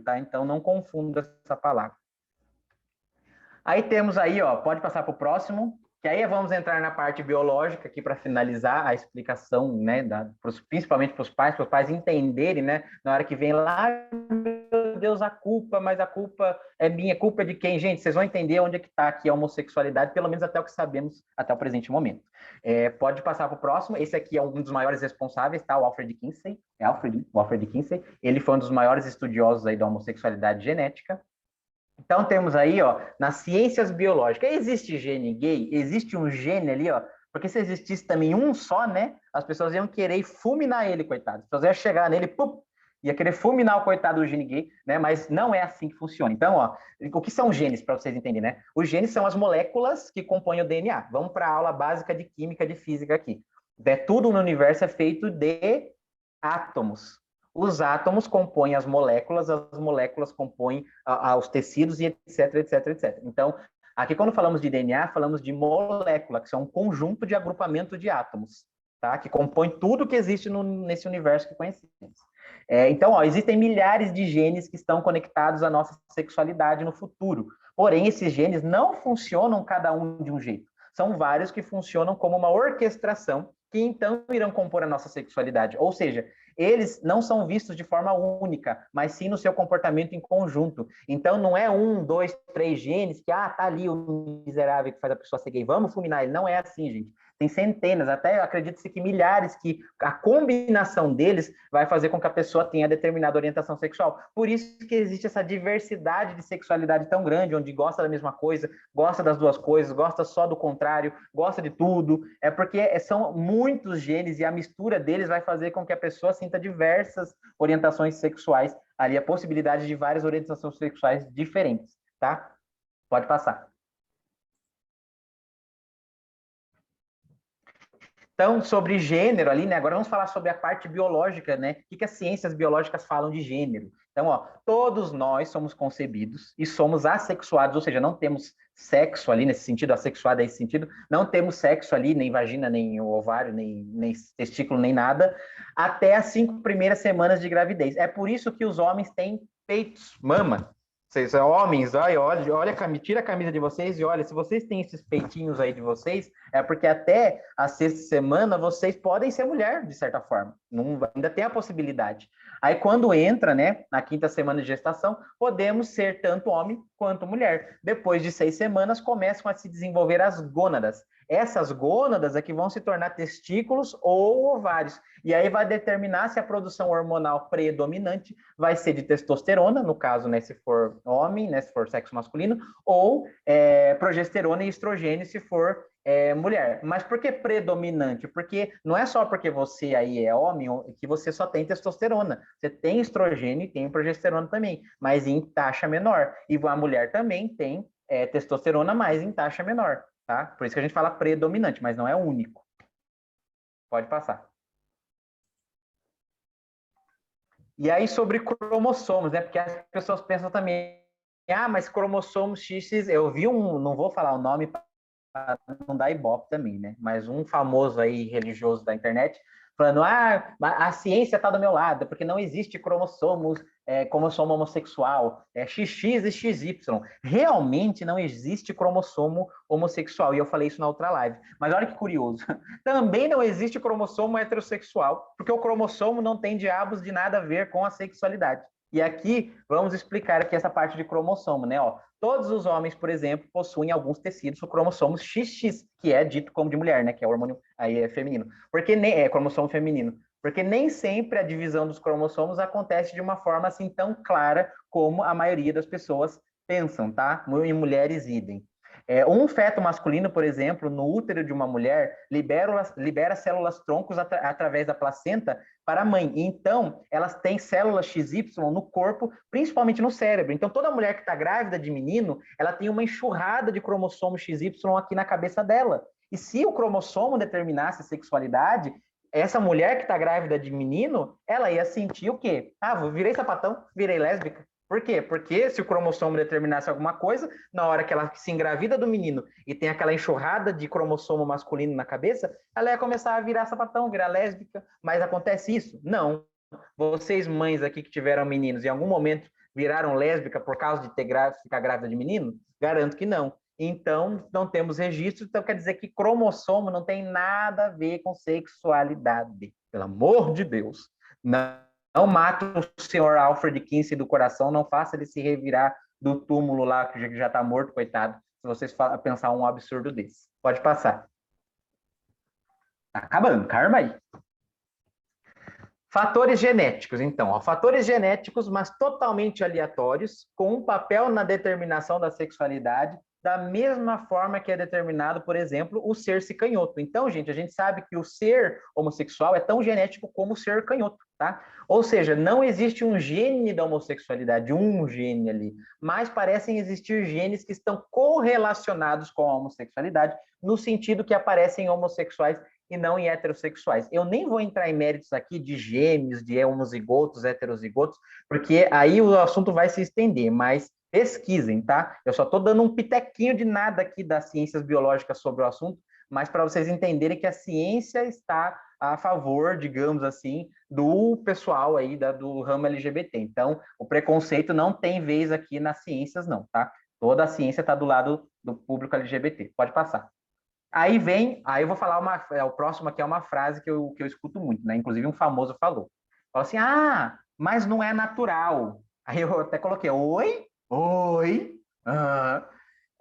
tá? Então, não confunda essa palavra. Aí temos aí, pode passar para o próximo, que aí vamos entrar na parte biológica aqui para finalizar a explicação, né, principalmente para os pais entenderem, né, na hora que vem lá, meu Deus, mas a culpa é minha, culpa é de quem? Gente, vocês vão entender onde é que está aqui a homossexualidade, pelo menos até o que sabemos até o presente momento. Pode passar para o próximo, esse aqui é um dos maiores responsáveis, tá? O Alfred Kinsey, o Alfred Kinsey, ele foi um dos maiores estudiosos aí da homossexualidade genética. Então, temos aí, nas ciências biológicas, existe gene gay? Existe um gene ali, porque se existisse também um só, né, as pessoas iam querer fulminar ele, coitado. As pessoas iam chegar nele, ia querer fulminar o coitado do gene gay, né, mas não é assim que funciona. Então, o que são genes, para vocês entenderem, né? Os genes são as moléculas que compõem o DNA. Vamos para a aula básica de química, de física aqui. Tudo no universo é feito de átomos. Os átomos compõem as moléculas compõem os tecidos, e etc, etc, etc. Então, aqui quando falamos de DNA, falamos de molécula, que são um conjunto de agrupamento de átomos, tá? Que compõe tudo que existe nesse universo que conhecemos. Então, existem milhares de genes que estão conectados à nossa sexualidade no futuro. Porém, esses genes não funcionam cada um de um jeito. São vários que funcionam como uma orquestração que então irão compor a nossa sexualidade. Ou seja, eles não são vistos de forma única, mas sim no seu comportamento em conjunto. Então, não é 1, 2, 3 genes que, tá ali o miserável que faz a pessoa ser gay, vamos fulminar ele. Não é assim, gente. tem centenas, até acredita-se que milhares, que a combinação deles vai fazer com que a pessoa tenha determinada orientação sexual. Por isso que existe essa diversidade de sexualidade tão grande, onde gosta da mesma coisa, gosta das duas coisas, gosta só do contrário, gosta de tudo. É porque são muitos genes e a mistura deles vai fazer com que a pessoa sinta diversas orientações sexuais, ali a possibilidade de várias orientações sexuais diferentes, tá? Pode passar. Então, sobre gênero ali, né? Agora vamos falar sobre a parte biológica, né? O que as ciências biológicas falam de gênero? Então, ó, todos nós somos concebidos e somos assexuados, ou seja, não temos sexo ali nesse sentido, assexuado nesse sentido, não temos sexo ali, nem vagina, nem ovário, nem testículo, nem nada, até as 5 primeiras semanas de gravidez. É por isso que os homens têm peitos, mama. Vocês homens, olha, tira a camisa de vocês e olha, se vocês têm esses peitinhos aí de vocês, é porque até a 6ª semana vocês podem ser mulher, de certa forma. Não, ainda tem a possibilidade. Aí quando entra, né, na 5ª semana de gestação, podemos ser tanto homem quanto mulher. Depois de 6 semanas, começam a se desenvolver as gônadas. Essas gônadas é que vão se tornar testículos ou ovários. E aí vai determinar se a produção hormonal predominante vai ser de testosterona, no caso, né, se for homem, né, se for sexo masculino, ou progesterona e estrogênio, se for mulher. Mas por que predominante? Porque não é só porque você aí é homem que você só tem testosterona. Você tem estrogênio e tem progesterona também, mas em taxa menor. E a mulher também tem testosterona, mas em taxa menor. Tá? Por isso que a gente fala predominante, mas não é único. Pode passar. E aí sobre cromossomos, né? Porque as pessoas pensam também, mas cromossomos XX, eu vi não vou falar o nome para não dar ibope também, né? Mas um famoso aí religioso da internet falando, a ciência está do meu lado, porque não existe cromossomos, cromossomo homossexual, XX e XY. Realmente não existe cromossomo homossexual, e eu falei isso na outra live. Mas olha que curioso, também não existe cromossomo heterossexual, porque o cromossomo não tem diabos de nada a ver com a sexualidade. E aqui vamos explicar aqui essa parte de cromossomo, né? Ó, todos os homens, por exemplo, possuem alguns tecidos o cromossomos XX, que é dito como de mulher, né? Que é o hormônio aí feminino. Porque é cromossomo feminino. Porque nem sempre a divisão dos cromossomos acontece de uma forma assim tão clara como a maioria das pessoas pensam, tá? Em mulheres idem. Um feto masculino, por exemplo, no útero de uma mulher, libera células troncos através da placenta para a mãe. Então, elas têm células XY no corpo, principalmente no cérebro. Então, toda mulher que está grávida de menino, ela tem uma enxurrada de cromossomo XY aqui na cabeça dela. E se o cromossomo determinasse a sexualidade, essa mulher que está grávida de menino, ela ia sentir o quê? Virei sapatão, virei lésbica. Por quê? Porque se o cromossomo determinasse alguma coisa, na hora que ela se engravida do menino e tem aquela enxurrada de cromossomo masculino na cabeça, ela ia começar a virar sapatão, virar lésbica. Mas acontece isso? Não. Vocês, mães aqui que tiveram meninos, em algum momento viraram lésbica por causa de ficar grávida de menino? Garanto que não. Então, não temos registro, então quer dizer que cromossomo não tem nada a ver com sexualidade. Pelo amor de Deus. Não mata o senhor Alfred Kinsey do coração, não faça ele se revirar do túmulo lá, que já está morto, coitado, se vocês pensar um absurdo desse. Pode passar. Tá acabando, karma aí. Fatores genéticos, então. Fatores genéticos, mas totalmente aleatórios, com um papel na determinação da sexualidade, da mesma forma que é determinado, por exemplo, o ser cicanhoto. Então, gente, a gente sabe que o ser homossexual é tão genético como o ser canhoto, tá? Ou seja, não existe um gene da homossexualidade, um gene ali, mas parecem existir genes que estão correlacionados com a homossexualidade, no sentido que aparecem homossexuais e não em heterossexuais. Eu nem vou entrar em méritos aqui de gêmeos, de homozigotos, heterozigotos, porque aí o assunto vai se estender, mas pesquisem, tá? Eu só estou dando um pitequinho de nada aqui das ciências biológicas sobre o assunto, mas para vocês entenderem que a ciência está a favor, digamos assim, do pessoal aí do ramo LGBT. Então, o preconceito não tem vez aqui nas ciências, não, tá? Toda a ciência está do lado do público LGBT. Pode passar. Aí eu vou falar o próximo aqui é uma frase que eu escuto muito, né? Inclusive um famoso falou. Fala assim, mas não é natural. Aí eu até coloquei, oi?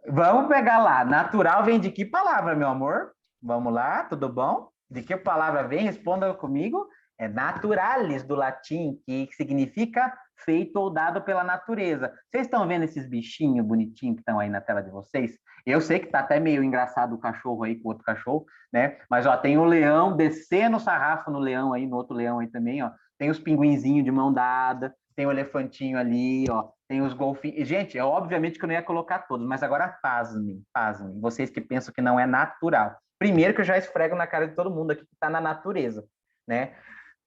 Vamos pegar lá. Natural vem de que palavra, meu amor? Vamos lá, tudo bom? De que palavra vem? Responda comigo. É naturalis, do latim, que significa feito ou dado pela natureza. Vocês estão vendo esses bichinhos bonitinhos que estão aí na tela de vocês? Eu sei que tá até meio engraçado o cachorro aí com o outro cachorro, né? Mas, ó, tem o leão descendo o sarrafo no leão aí, no outro leão aí também, ó. Tem os pinguinzinhos de mão dada, tem o elefantinho ali, ó. Tem os golfinhos. Gente, obviamente que eu não ia colocar todos, mas agora pasmem, pasmem. Vocês que pensam que não é natural. Primeiro que eu já esfrego na cara de todo mundo aqui que está na natureza, né?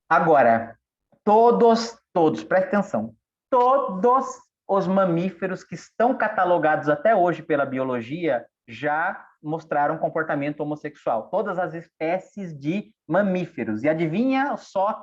Agora, todos, presta atenção, todos os mamíferos que estão catalogados até hoje pela biologia já mostraram comportamento homossexual. Todas as espécies de mamíferos. E adivinha só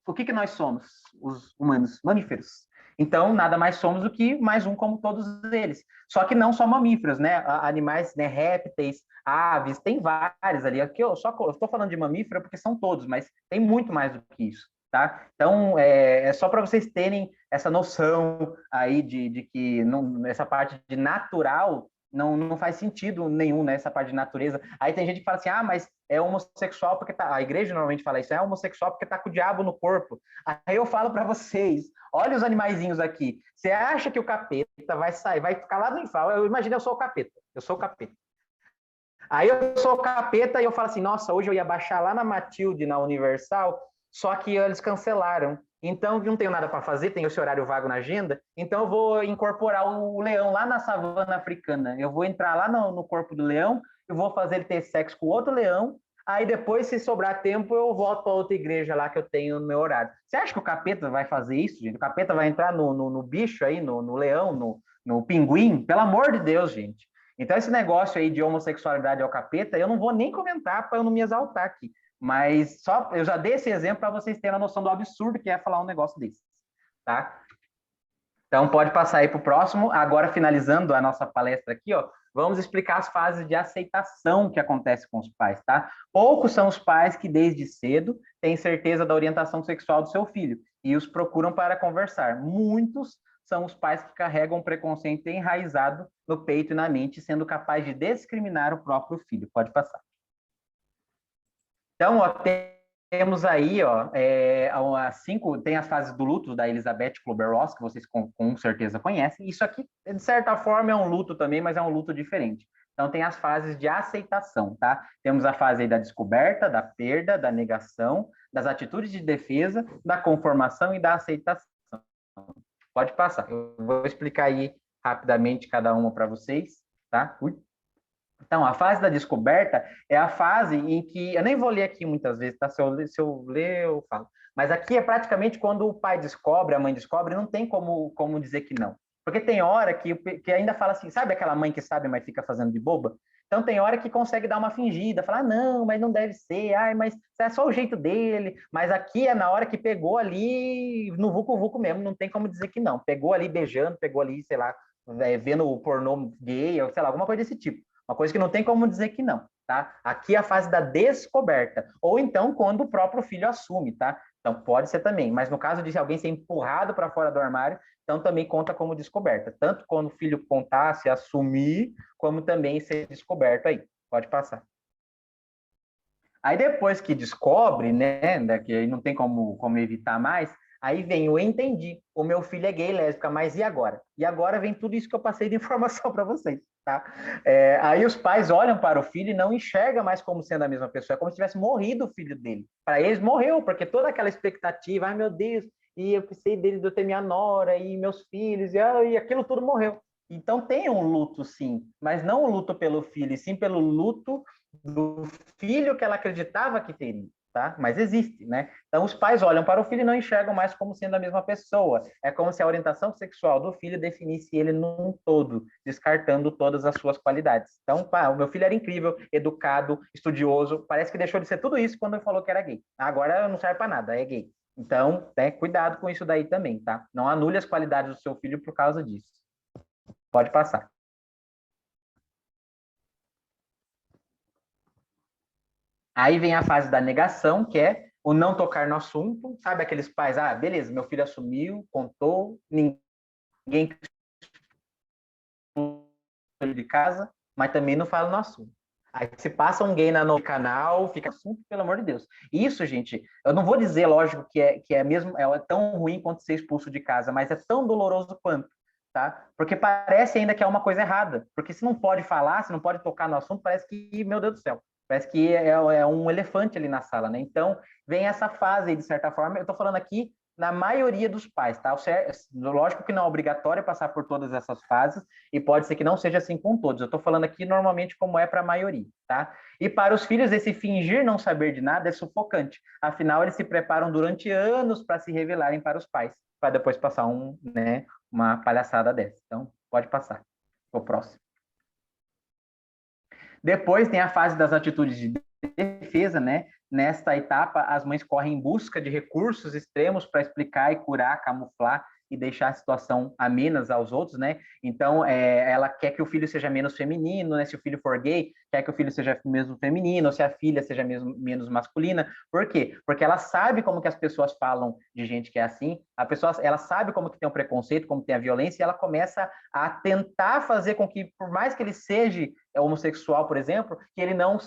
o que nós somos, os humanos? Mamíferos. Então, nada mais somos do que mais um como todos eles. Só que não só mamíferos, né? Animais, né? Répteis, aves, tem vários ali. Aqui eu estou falando de mamífero porque são todos, mas tem muito mais do que isso, tá? Então, é só para vocês terem essa noção aí de que não, essa parte de natural não faz sentido nenhum, né? Essa parte de natureza. Aí tem gente que fala assim, mas é homossexual porque tá... A igreja normalmente fala isso, é homossexual porque tá com o diabo no corpo. Aí eu falo para vocês, olha os animaizinhos aqui. Você acha que o capeta vai sair, vai ficar lá no inferno? Eu imagino, eu sou o capeta. Eu sou o capeta. Aí eu sou o capeta e eu falo assim, nossa, hoje eu ia baixar lá na Matilde, na Universal, só que eles cancelaram. Então, não tenho nada para fazer, tenho esse horário vago na agenda, então eu vou incorporar o leão lá na savana africana. Eu vou entrar lá no corpo do leão, eu vou fazer ele ter sexo com outro leão, aí depois, se sobrar tempo, eu volto para outra igreja lá que eu tenho no meu horário. Você acha que o capeta vai fazer isso, gente? O capeta vai entrar no bicho aí, no leão, no pinguim? Pelo amor de Deus, gente. Então, esse negócio aí de homossexualidade ao capeta, eu não vou nem comentar para eu não me exaltar aqui. Mas só eu já dei esse exemplo para vocês terem a noção do absurdo que é falar um negócio desse, tá? Então, pode passar aí para o próximo. Agora, finalizando a nossa palestra aqui, ó, vamos explicar as fases de aceitação que acontece com os pais, tá? Poucos são os pais que, desde cedo, têm certeza da orientação sexual do seu filho e os procuram para conversar. Muitos são os pais que carregam um preconceito enraizado no peito e na mente, sendo capaz de discriminar o próprio filho. Pode passar. Então, ó, temos aí, ó, tem as fases do luto da Elizabeth Kübler-Ross, que vocês com certeza conhecem. Isso aqui, de certa forma, é um luto também, mas é um luto diferente. Então, tem as fases de aceitação, tá? Temos a fase aí da descoberta, da perda, da negação, das atitudes de defesa, da conformação e da aceitação. Pode passar. Eu vou explicar aí rapidamente cada uma para vocês, tá? Então, a fase da descoberta é a fase em que... Eu nem vou ler aqui muitas vezes, tá? Se eu ler, eu falo. Mas aqui é praticamente quando o pai descobre, a mãe descobre, não tem como dizer que não. Porque tem hora que ainda fala assim, sabe aquela mãe que sabe, mas fica fazendo de boba? Então, tem hora que consegue dar uma fingida, falar, não, mas não deve ser, mas é só o jeito dele. Mas aqui é na hora que pegou ali, no vucu-vucu mesmo, não tem como dizer que não. Pegou ali beijando, pegou ali, sei lá, vendo o pornô gay, ou sei lá, alguma coisa desse tipo. Uma coisa que não tem como dizer que não, tá? Aqui é a fase da descoberta. Ou então, quando o próprio filho assume, tá? Então, pode ser também. Mas no caso de alguém ser empurrado para fora do armário, então também conta como descoberta. Tanto quando o filho contar, se assumir, como também ser descoberto aí. Pode passar. Aí depois que descobre, né, que aí não tem como evitar mais, aí vem o entendi. O meu filho é gay, lésbica, mas e agora? E agora vem tudo isso que eu passei de informação para vocês, tá? Aí os pais olham para o filho e não enxergam mais como sendo a mesma pessoa. É como se tivesse morrido o filho dele. Para eles, morreu, porque toda aquela expectativa, ai meu Deus, e eu pensei dele de eu ter minha nora e meus filhos, e aquilo tudo morreu. Então tem um luto, sim, mas não o luto pelo filho, e sim pelo luto do filho que ela acreditava que teria, tá? Mas existe, né? Então os pais olham para o filho e não enxergam mais como sendo a mesma pessoa. É como se a orientação sexual do filho definisse ele num todo, descartando todas as suas qualidades. Então, o meu filho era incrível, educado, estudioso, parece que deixou de ser tudo isso quando ele falou que era gay. Agora não serve para nada, é gay. Então, cuidado com isso daí também, tá? Não anule as qualidades do seu filho por causa disso. Pode passar. Aí vem a fase da negação, que é o não tocar no assunto. Sabe aqueles pais, beleza, meu filho assumiu, contou, ninguém de casa, mas também não fala no assunto. Aí se passa um gay no canal, fica assunto, pelo amor de Deus. Isso, gente, eu não vou dizer, lógico, que é mesmo, é tão ruim quanto ser expulso de casa, mas é tão doloroso quanto, tá? Porque parece ainda que é uma coisa errada. Porque se não pode falar, se não pode tocar no assunto, parece que, meu Deus do céu, parece que é um elefante ali na sala, né? Então, vem essa fase aí, de certa forma. Eu tô falando aqui na maioria dos pais, tá? Lógico que não é obrigatório passar por todas essas fases, e pode ser que não seja assim com todos. Eu estou falando aqui normalmente como é para a maioria, tá? E para os filhos, esse fingir não saber de nada é sufocante. Afinal, eles se preparam durante anos para se revelarem para os pais, para depois passar uma palhaçada dessa. Então, pode passar. O próximo. Depois tem a fase das atitudes de defesa, né? Nesta etapa, as mães correm em busca de recursos extremos para explicar e curar, camuflar e deixar a situação amenas aos outros, né? Então, ela quer que o filho seja menos feminino, né? Se o filho for gay, quer que o filho seja mesmo feminino, ou se a filha seja mesmo menos masculina. Por quê? Porque ela sabe como que as pessoas falam de gente que é assim, ela sabe como que tem o preconceito, como tem a violência, e ela começa a tentar fazer com que, por mais que ele seja homossexual, por exemplo, que ele não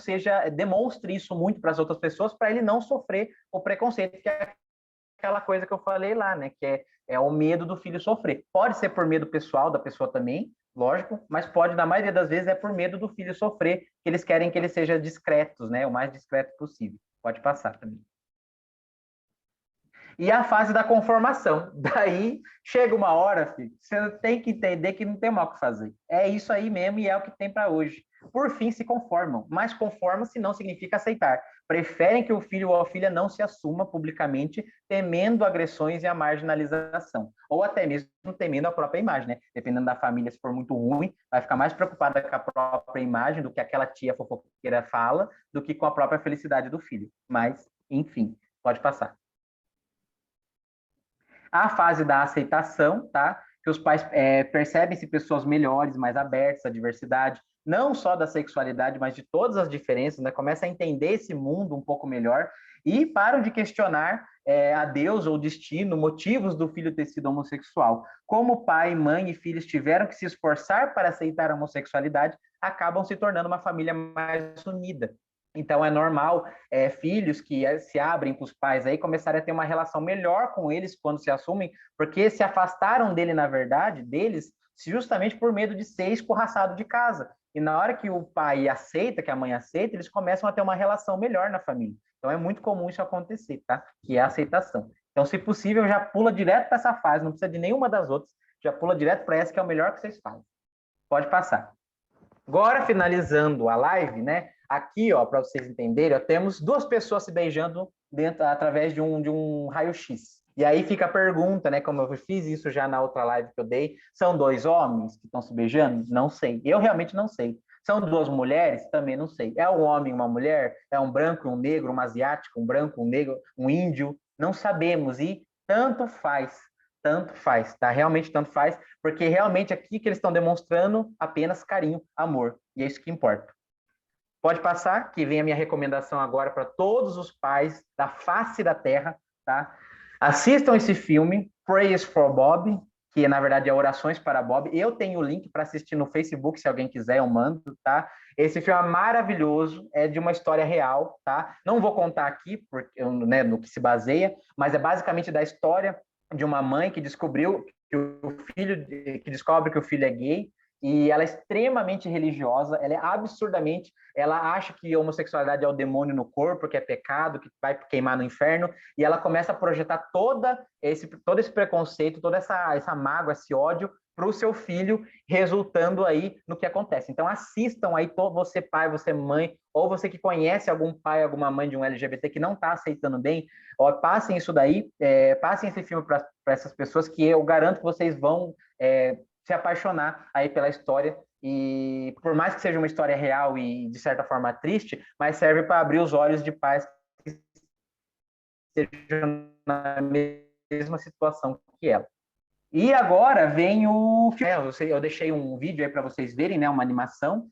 demonstre isso muito para as outras pessoas, para ele não sofrer o preconceito, que é aquela coisa que eu falei lá, né? Que é o medo do filho sofrer. Pode ser por medo pessoal da pessoa também, lógico, mas pode, na maioria das vezes, é por medo do filho sofrer, que eles querem que ele seja discretos, né? O mais discreto possível. Pode passar também. E a fase da conformação. Daí chega uma hora, filho, você tem que entender que não tem mal o que fazer. É isso aí mesmo e é o que tem para hoje. Por fim, se conformam, mas conformam-se não significa aceitar. Preferem que o filho ou a filha não se assuma publicamente, temendo agressões e a marginalização. Ou até mesmo temendo a própria imagem, né? Dependendo da família, se for muito ruim, vai ficar mais preocupada com a própria imagem do que aquela tia fofoqueira fala, do que com a própria felicidade do filho. Mas, enfim, pode passar. A fase da aceitação, tá? Que os pais percebem-se pessoas melhores, mais abertas à diversidade, não só da sexualidade, mas de todas as diferenças, né? Começa a entender esse mundo um pouco melhor e param de questionar a Deus ou o destino, motivos do filho ter sido homossexual. Como pai, mãe e filhos tiveram que se esforçar para aceitar a homossexualidade, acabam se tornando uma família mais unida. Então, é normal filhos que se abrem para os pais aí começarem a ter uma relação melhor com eles quando se assumem, porque se afastaram dele, na verdade, deles, justamente por medo de ser escorraçado de casa. E na hora que o pai aceita, que a mãe aceita, eles começam a ter uma relação melhor na família. Então, é muito comum isso acontecer, tá? Que é a aceitação. Então, se possível, já pula direto para essa fase, não precisa de nenhuma das outras, já pula direto para essa, que é o melhor que vocês fazem. Pode passar. Agora, finalizando a live, né? Aqui, ó, para vocês entenderem, ó, temos duas pessoas se beijando através de um raio-x. E aí fica a pergunta, né? Como eu fiz isso já na outra live que eu dei, são dois homens que estão se beijando? Não sei. Eu realmente não sei. São duas mulheres? Também não sei. É um homem e uma mulher? É um branco e um negro, um asiático, um branco, um negro, um índio? Não sabemos. E tanto faz, tá? Realmente tanto faz, porque realmente aqui que eles estão demonstrando apenas carinho, amor. E é isso que importa. Pode passar, que vem a minha recomendação agora para todos os pais da face da terra, tá? Assistam esse filme, Prayers for Bob, que na verdade é Orações para Bob. Eu tenho o link para assistir no Facebook, se alguém quiser, eu mando, tá? Esse filme é maravilhoso, é de uma história real, tá? Não vou contar aqui, porque, né, no que se baseia, mas é basicamente da história de uma mãe que descobriu que descobre que o filho é gay, e ela é extremamente religiosa, ela acha que a homossexualidade é o demônio no corpo, que é pecado, que vai queimar no inferno, e ela começa a projetar todo esse preconceito, toda essa mágoa, esse ódio para o seu filho, resultando aí no que acontece. Então assistam aí, você pai, você mãe, ou você que conhece algum pai, alguma mãe de um LGBT que não está aceitando bem, ó, passem isso daí, passem esse filme para essas pessoas, que eu garanto que vocês vão se apaixonar aí pela história, e por mais que seja uma história real e de certa forma triste, mas serve para abrir os olhos de pais que estejam na mesma situação que ela. E agora vem o filme. Eu deixei um vídeo aí para vocês verem, né? Uma animação.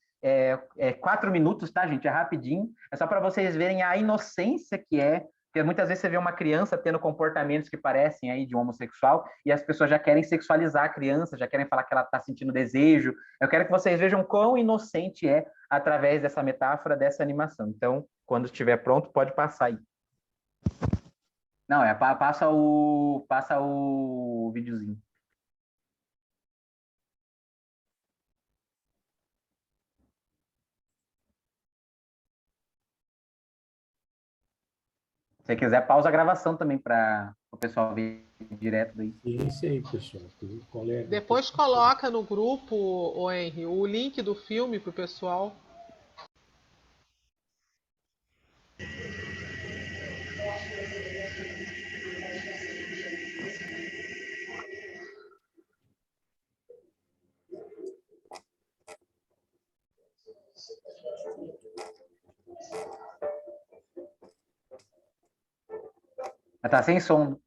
4 minutos, tá, gente? É rapidinho. É só para vocês verem a inocência que é Porque muitas vezes você vê uma criança tendo comportamentos que parecem aí de um homossexual e as pessoas já querem sexualizar a criança, já querem falar que ela está sentindo desejo. Eu quero que vocês vejam quão inocente é através dessa metáfora, dessa animação. Então, quando estiver pronto, pode passar aí. Não, passa o videozinho. Se você quiser, pausa a gravação também para o pessoal ver direto daí. Esse aí, pessoal. Que o colega... Depois coloca no grupo, o Henry, o link do filme para o pessoal. Mas tá sem som.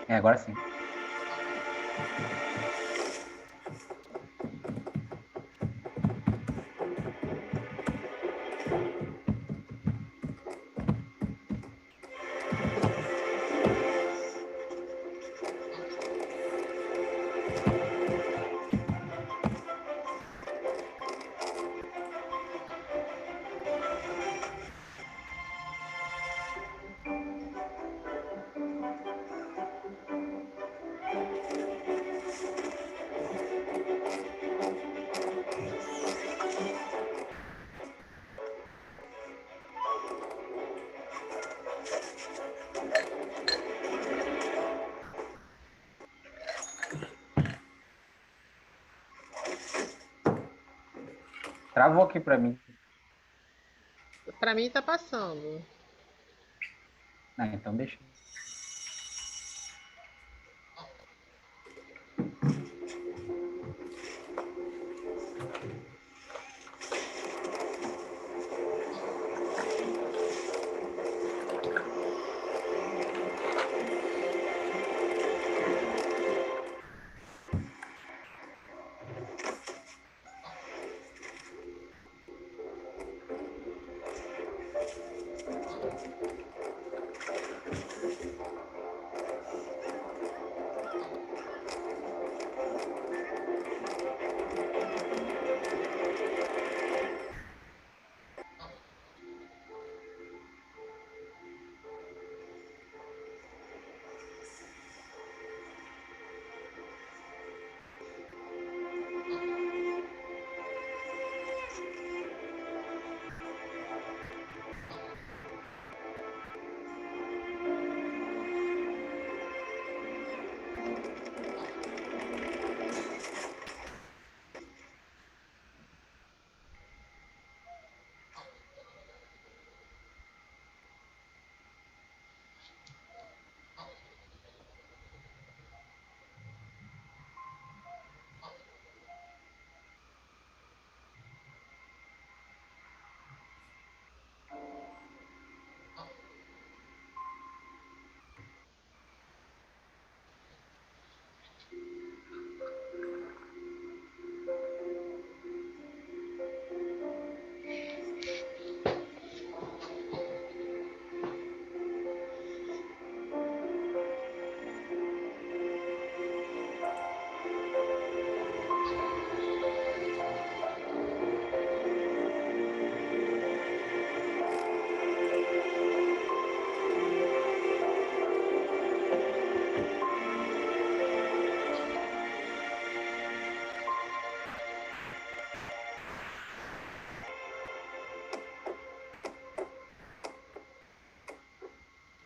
Agora sim. Travou aqui para mim. Para mim tá passando. Ah, então deixa.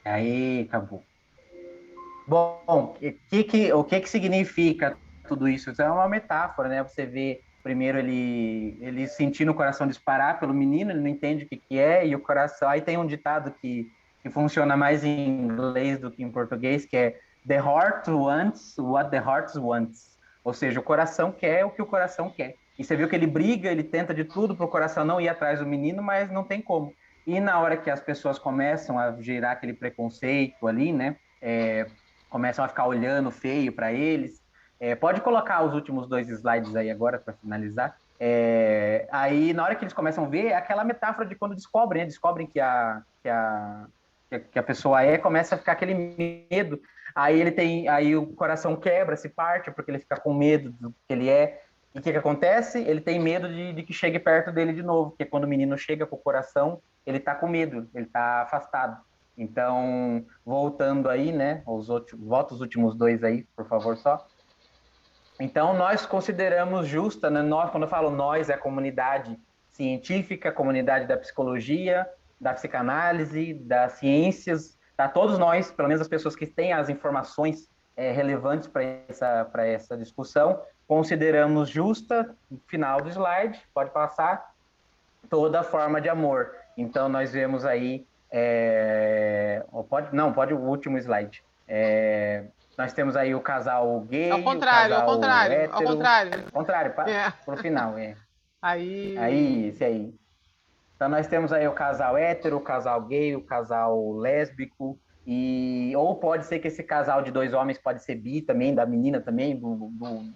Aí, acabou. Bom, o que significa tudo isso? Isso é uma metáfora, né? Você vê primeiro ele sentindo o coração disparar pelo menino, ele não entende o que é, e o coração... Aí tem um ditado que funciona mais em inglês do que em português, que é The heart wants what the heart wants. Ou seja, o coração quer o que o coração quer. E você viu que ele briga, ele tenta de tudo para o coração não ir atrás do menino, mas não tem como. E na hora que as pessoas começam a gerar aquele preconceito ali, né? Começam a ficar olhando feio para eles. Pode colocar os últimos 2 slides aí agora para finalizar. Aí, na hora que eles começam a ver, é aquela metáfora de quando descobrem, né? Descobrem que a pessoa começa a ficar aquele medo. Aí o coração quebra, se parte, porque ele fica com medo do que ele é. E o que acontece? Ele tem medo de que chegue perto dele de novo, porque quando o menino chega com o coração, ele está com medo, ele está afastado. Então, voltando aí, né? Volta os últimos 2 aí, por favor, só. Então, nós consideramos justa, né? Quando eu falo nós, é a comunidade científica, a comunidade da psicologia, da psicanálise, das ciências, tá? Todos nós, pelo menos as pessoas que têm as informações relevantes para essa discussão, consideramos justa, no final do slide, pode passar, toda forma de amor. Então, nós vemos aí... pode o último slide. Nós temos aí o casal gay, ao contrário, o casal ao contrário, hétero... ao contrário. Ao contrário, pro final, Aí, esse aí. Então, nós temos aí o casal hétero, o casal gay, o casal lésbico, ou pode ser que esse casal de 2 homens pode ser bi também, da menina também,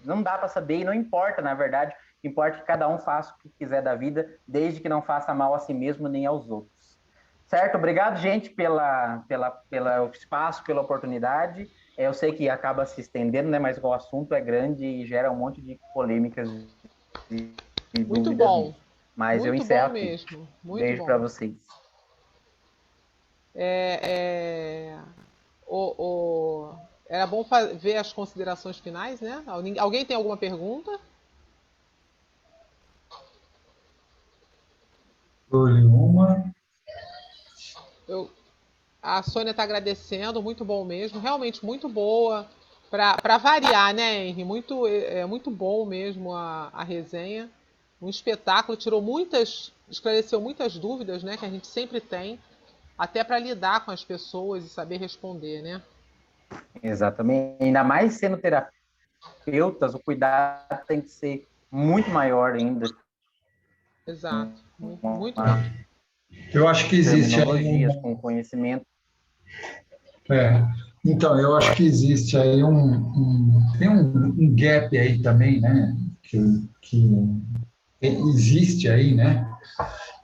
não dá para saber e não importa, na verdade, importa que cada um faça o que quiser da vida, desde que não faça mal a si mesmo nem aos outros. Certo? Obrigado, gente, pelo espaço, pela oportunidade. Eu sei que acaba se estendendo, né? Mas o assunto é grande e gera um monte de polêmicas e muito dúvidas. Bom. Mas muito eu encerro bom aqui. Mesmo. Muito Beijo para vocês. Era bom ver as considerações finais, né? Alguém tem alguma pergunta? Uma. A Sônia está agradecendo, muito bom mesmo, realmente muito boa, para variar, né, Henry? Muito bom mesmo a resenha, um espetáculo, esclareceu muitas dúvidas, né, que a gente sempre tem, até para lidar com as pessoas e saber responder, né? Exatamente, ainda mais sendo terapeutas, o cuidado tem que ser muito maior ainda. Exato, muito bom. Eu acho que existe terminologias com conhecimento. Então, eu acho que existe aí tem um gap aí também, né? Que existe aí, né?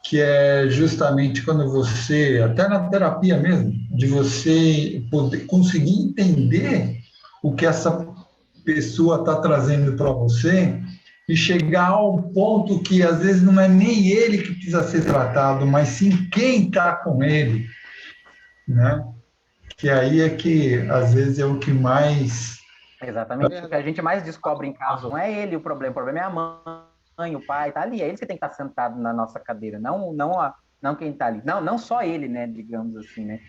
Que é justamente quando você, até na terapia mesmo, de você poder conseguir entender o que essa pessoa está trazendo para você e chegar ao ponto que às vezes não é nem ele que precisa ser tratado, mas sim quem está com ele, né? Que aí é que, às vezes, é o que mais... Exatamente. O que a gente mais descobre em casa não é ele o problema é a mãe, o pai, tá ali. É eles que tem que estar sentado na nossa cadeira, não quem está ali. Não só ele, né, digamos assim, né?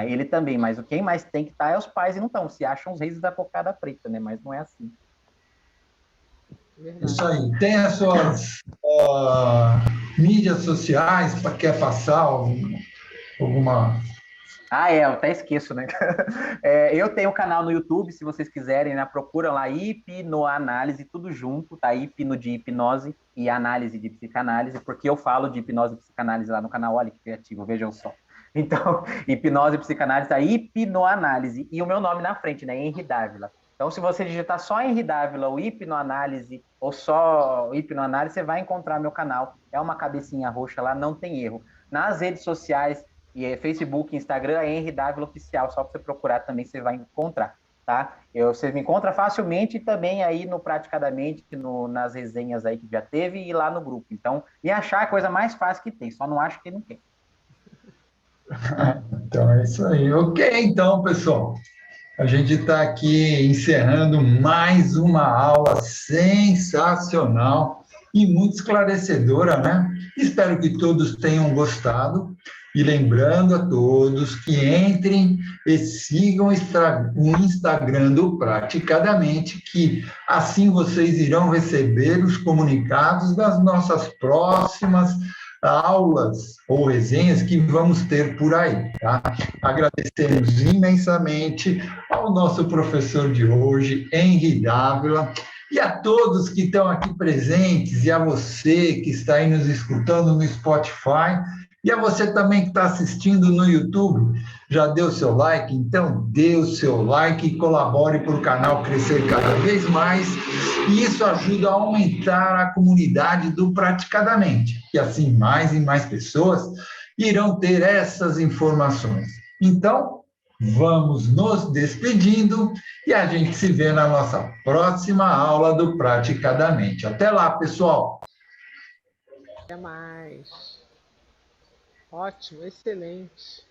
Ele também, mas quem mais tem que estar é os pais e não estão. Se acham os reis da cocada preta, né? Mas não é assim. Isso aí. Tem as suas mídias sociais, quer passar alguma... Eu até esqueço, né? Eu tenho um canal no YouTube, se vocês quiserem, né? Procuram lá Hipnoanálise, tudo junto, tá? Hipno de hipnose e análise de psicanálise, porque eu falo de hipnose e psicanálise lá no canal, olha que criativo, vejam só. Então, hipnose e psicanálise, tá? Hipnoanálise, e o meu nome na frente, né? Henry Dávila. Então, se você digitar só Henry Dávila ou hipnoanálise, ou só hipnoanálise, você vai encontrar meu canal. É uma cabecinha roxa lá, não tem erro. Nas redes sociais, Facebook, Instagram, é Henry Dávila Oficial, só para você procurar também, você vai encontrar, tá? Você me encontra facilmente também aí no Praticadamente, nas resenhas aí que já teve e lá no grupo. Então, me achar é a coisa mais fácil que tem, só não acho que não tem. Então, é isso aí. Ok, então, pessoal. A gente está aqui encerrando mais uma aula sensacional e muito esclarecedora, né? Espero que todos tenham gostado. E lembrando a todos que entrem e sigam o Instagram do Praticadamente, que assim vocês irão receber os comunicados das nossas próximas aulas ou resenhas que vamos ter por aí, tá? Agradecemos imensamente ao nosso professor de hoje, Henry Dávila, e a todos que estão aqui presentes, e a você que está aí nos escutando no Spotify. E a você também que está assistindo no YouTube, já deu seu like? Então, dê o seu like e colabore para o canal crescer cada vez mais. E isso ajuda a aumentar a comunidade do Praticadamente. E assim, mais e mais pessoas irão ter essas informações. Então, vamos nos despedindo e a gente se vê na nossa próxima aula do Praticadamente. Até lá, pessoal! Até mais. Ótimo, excelente.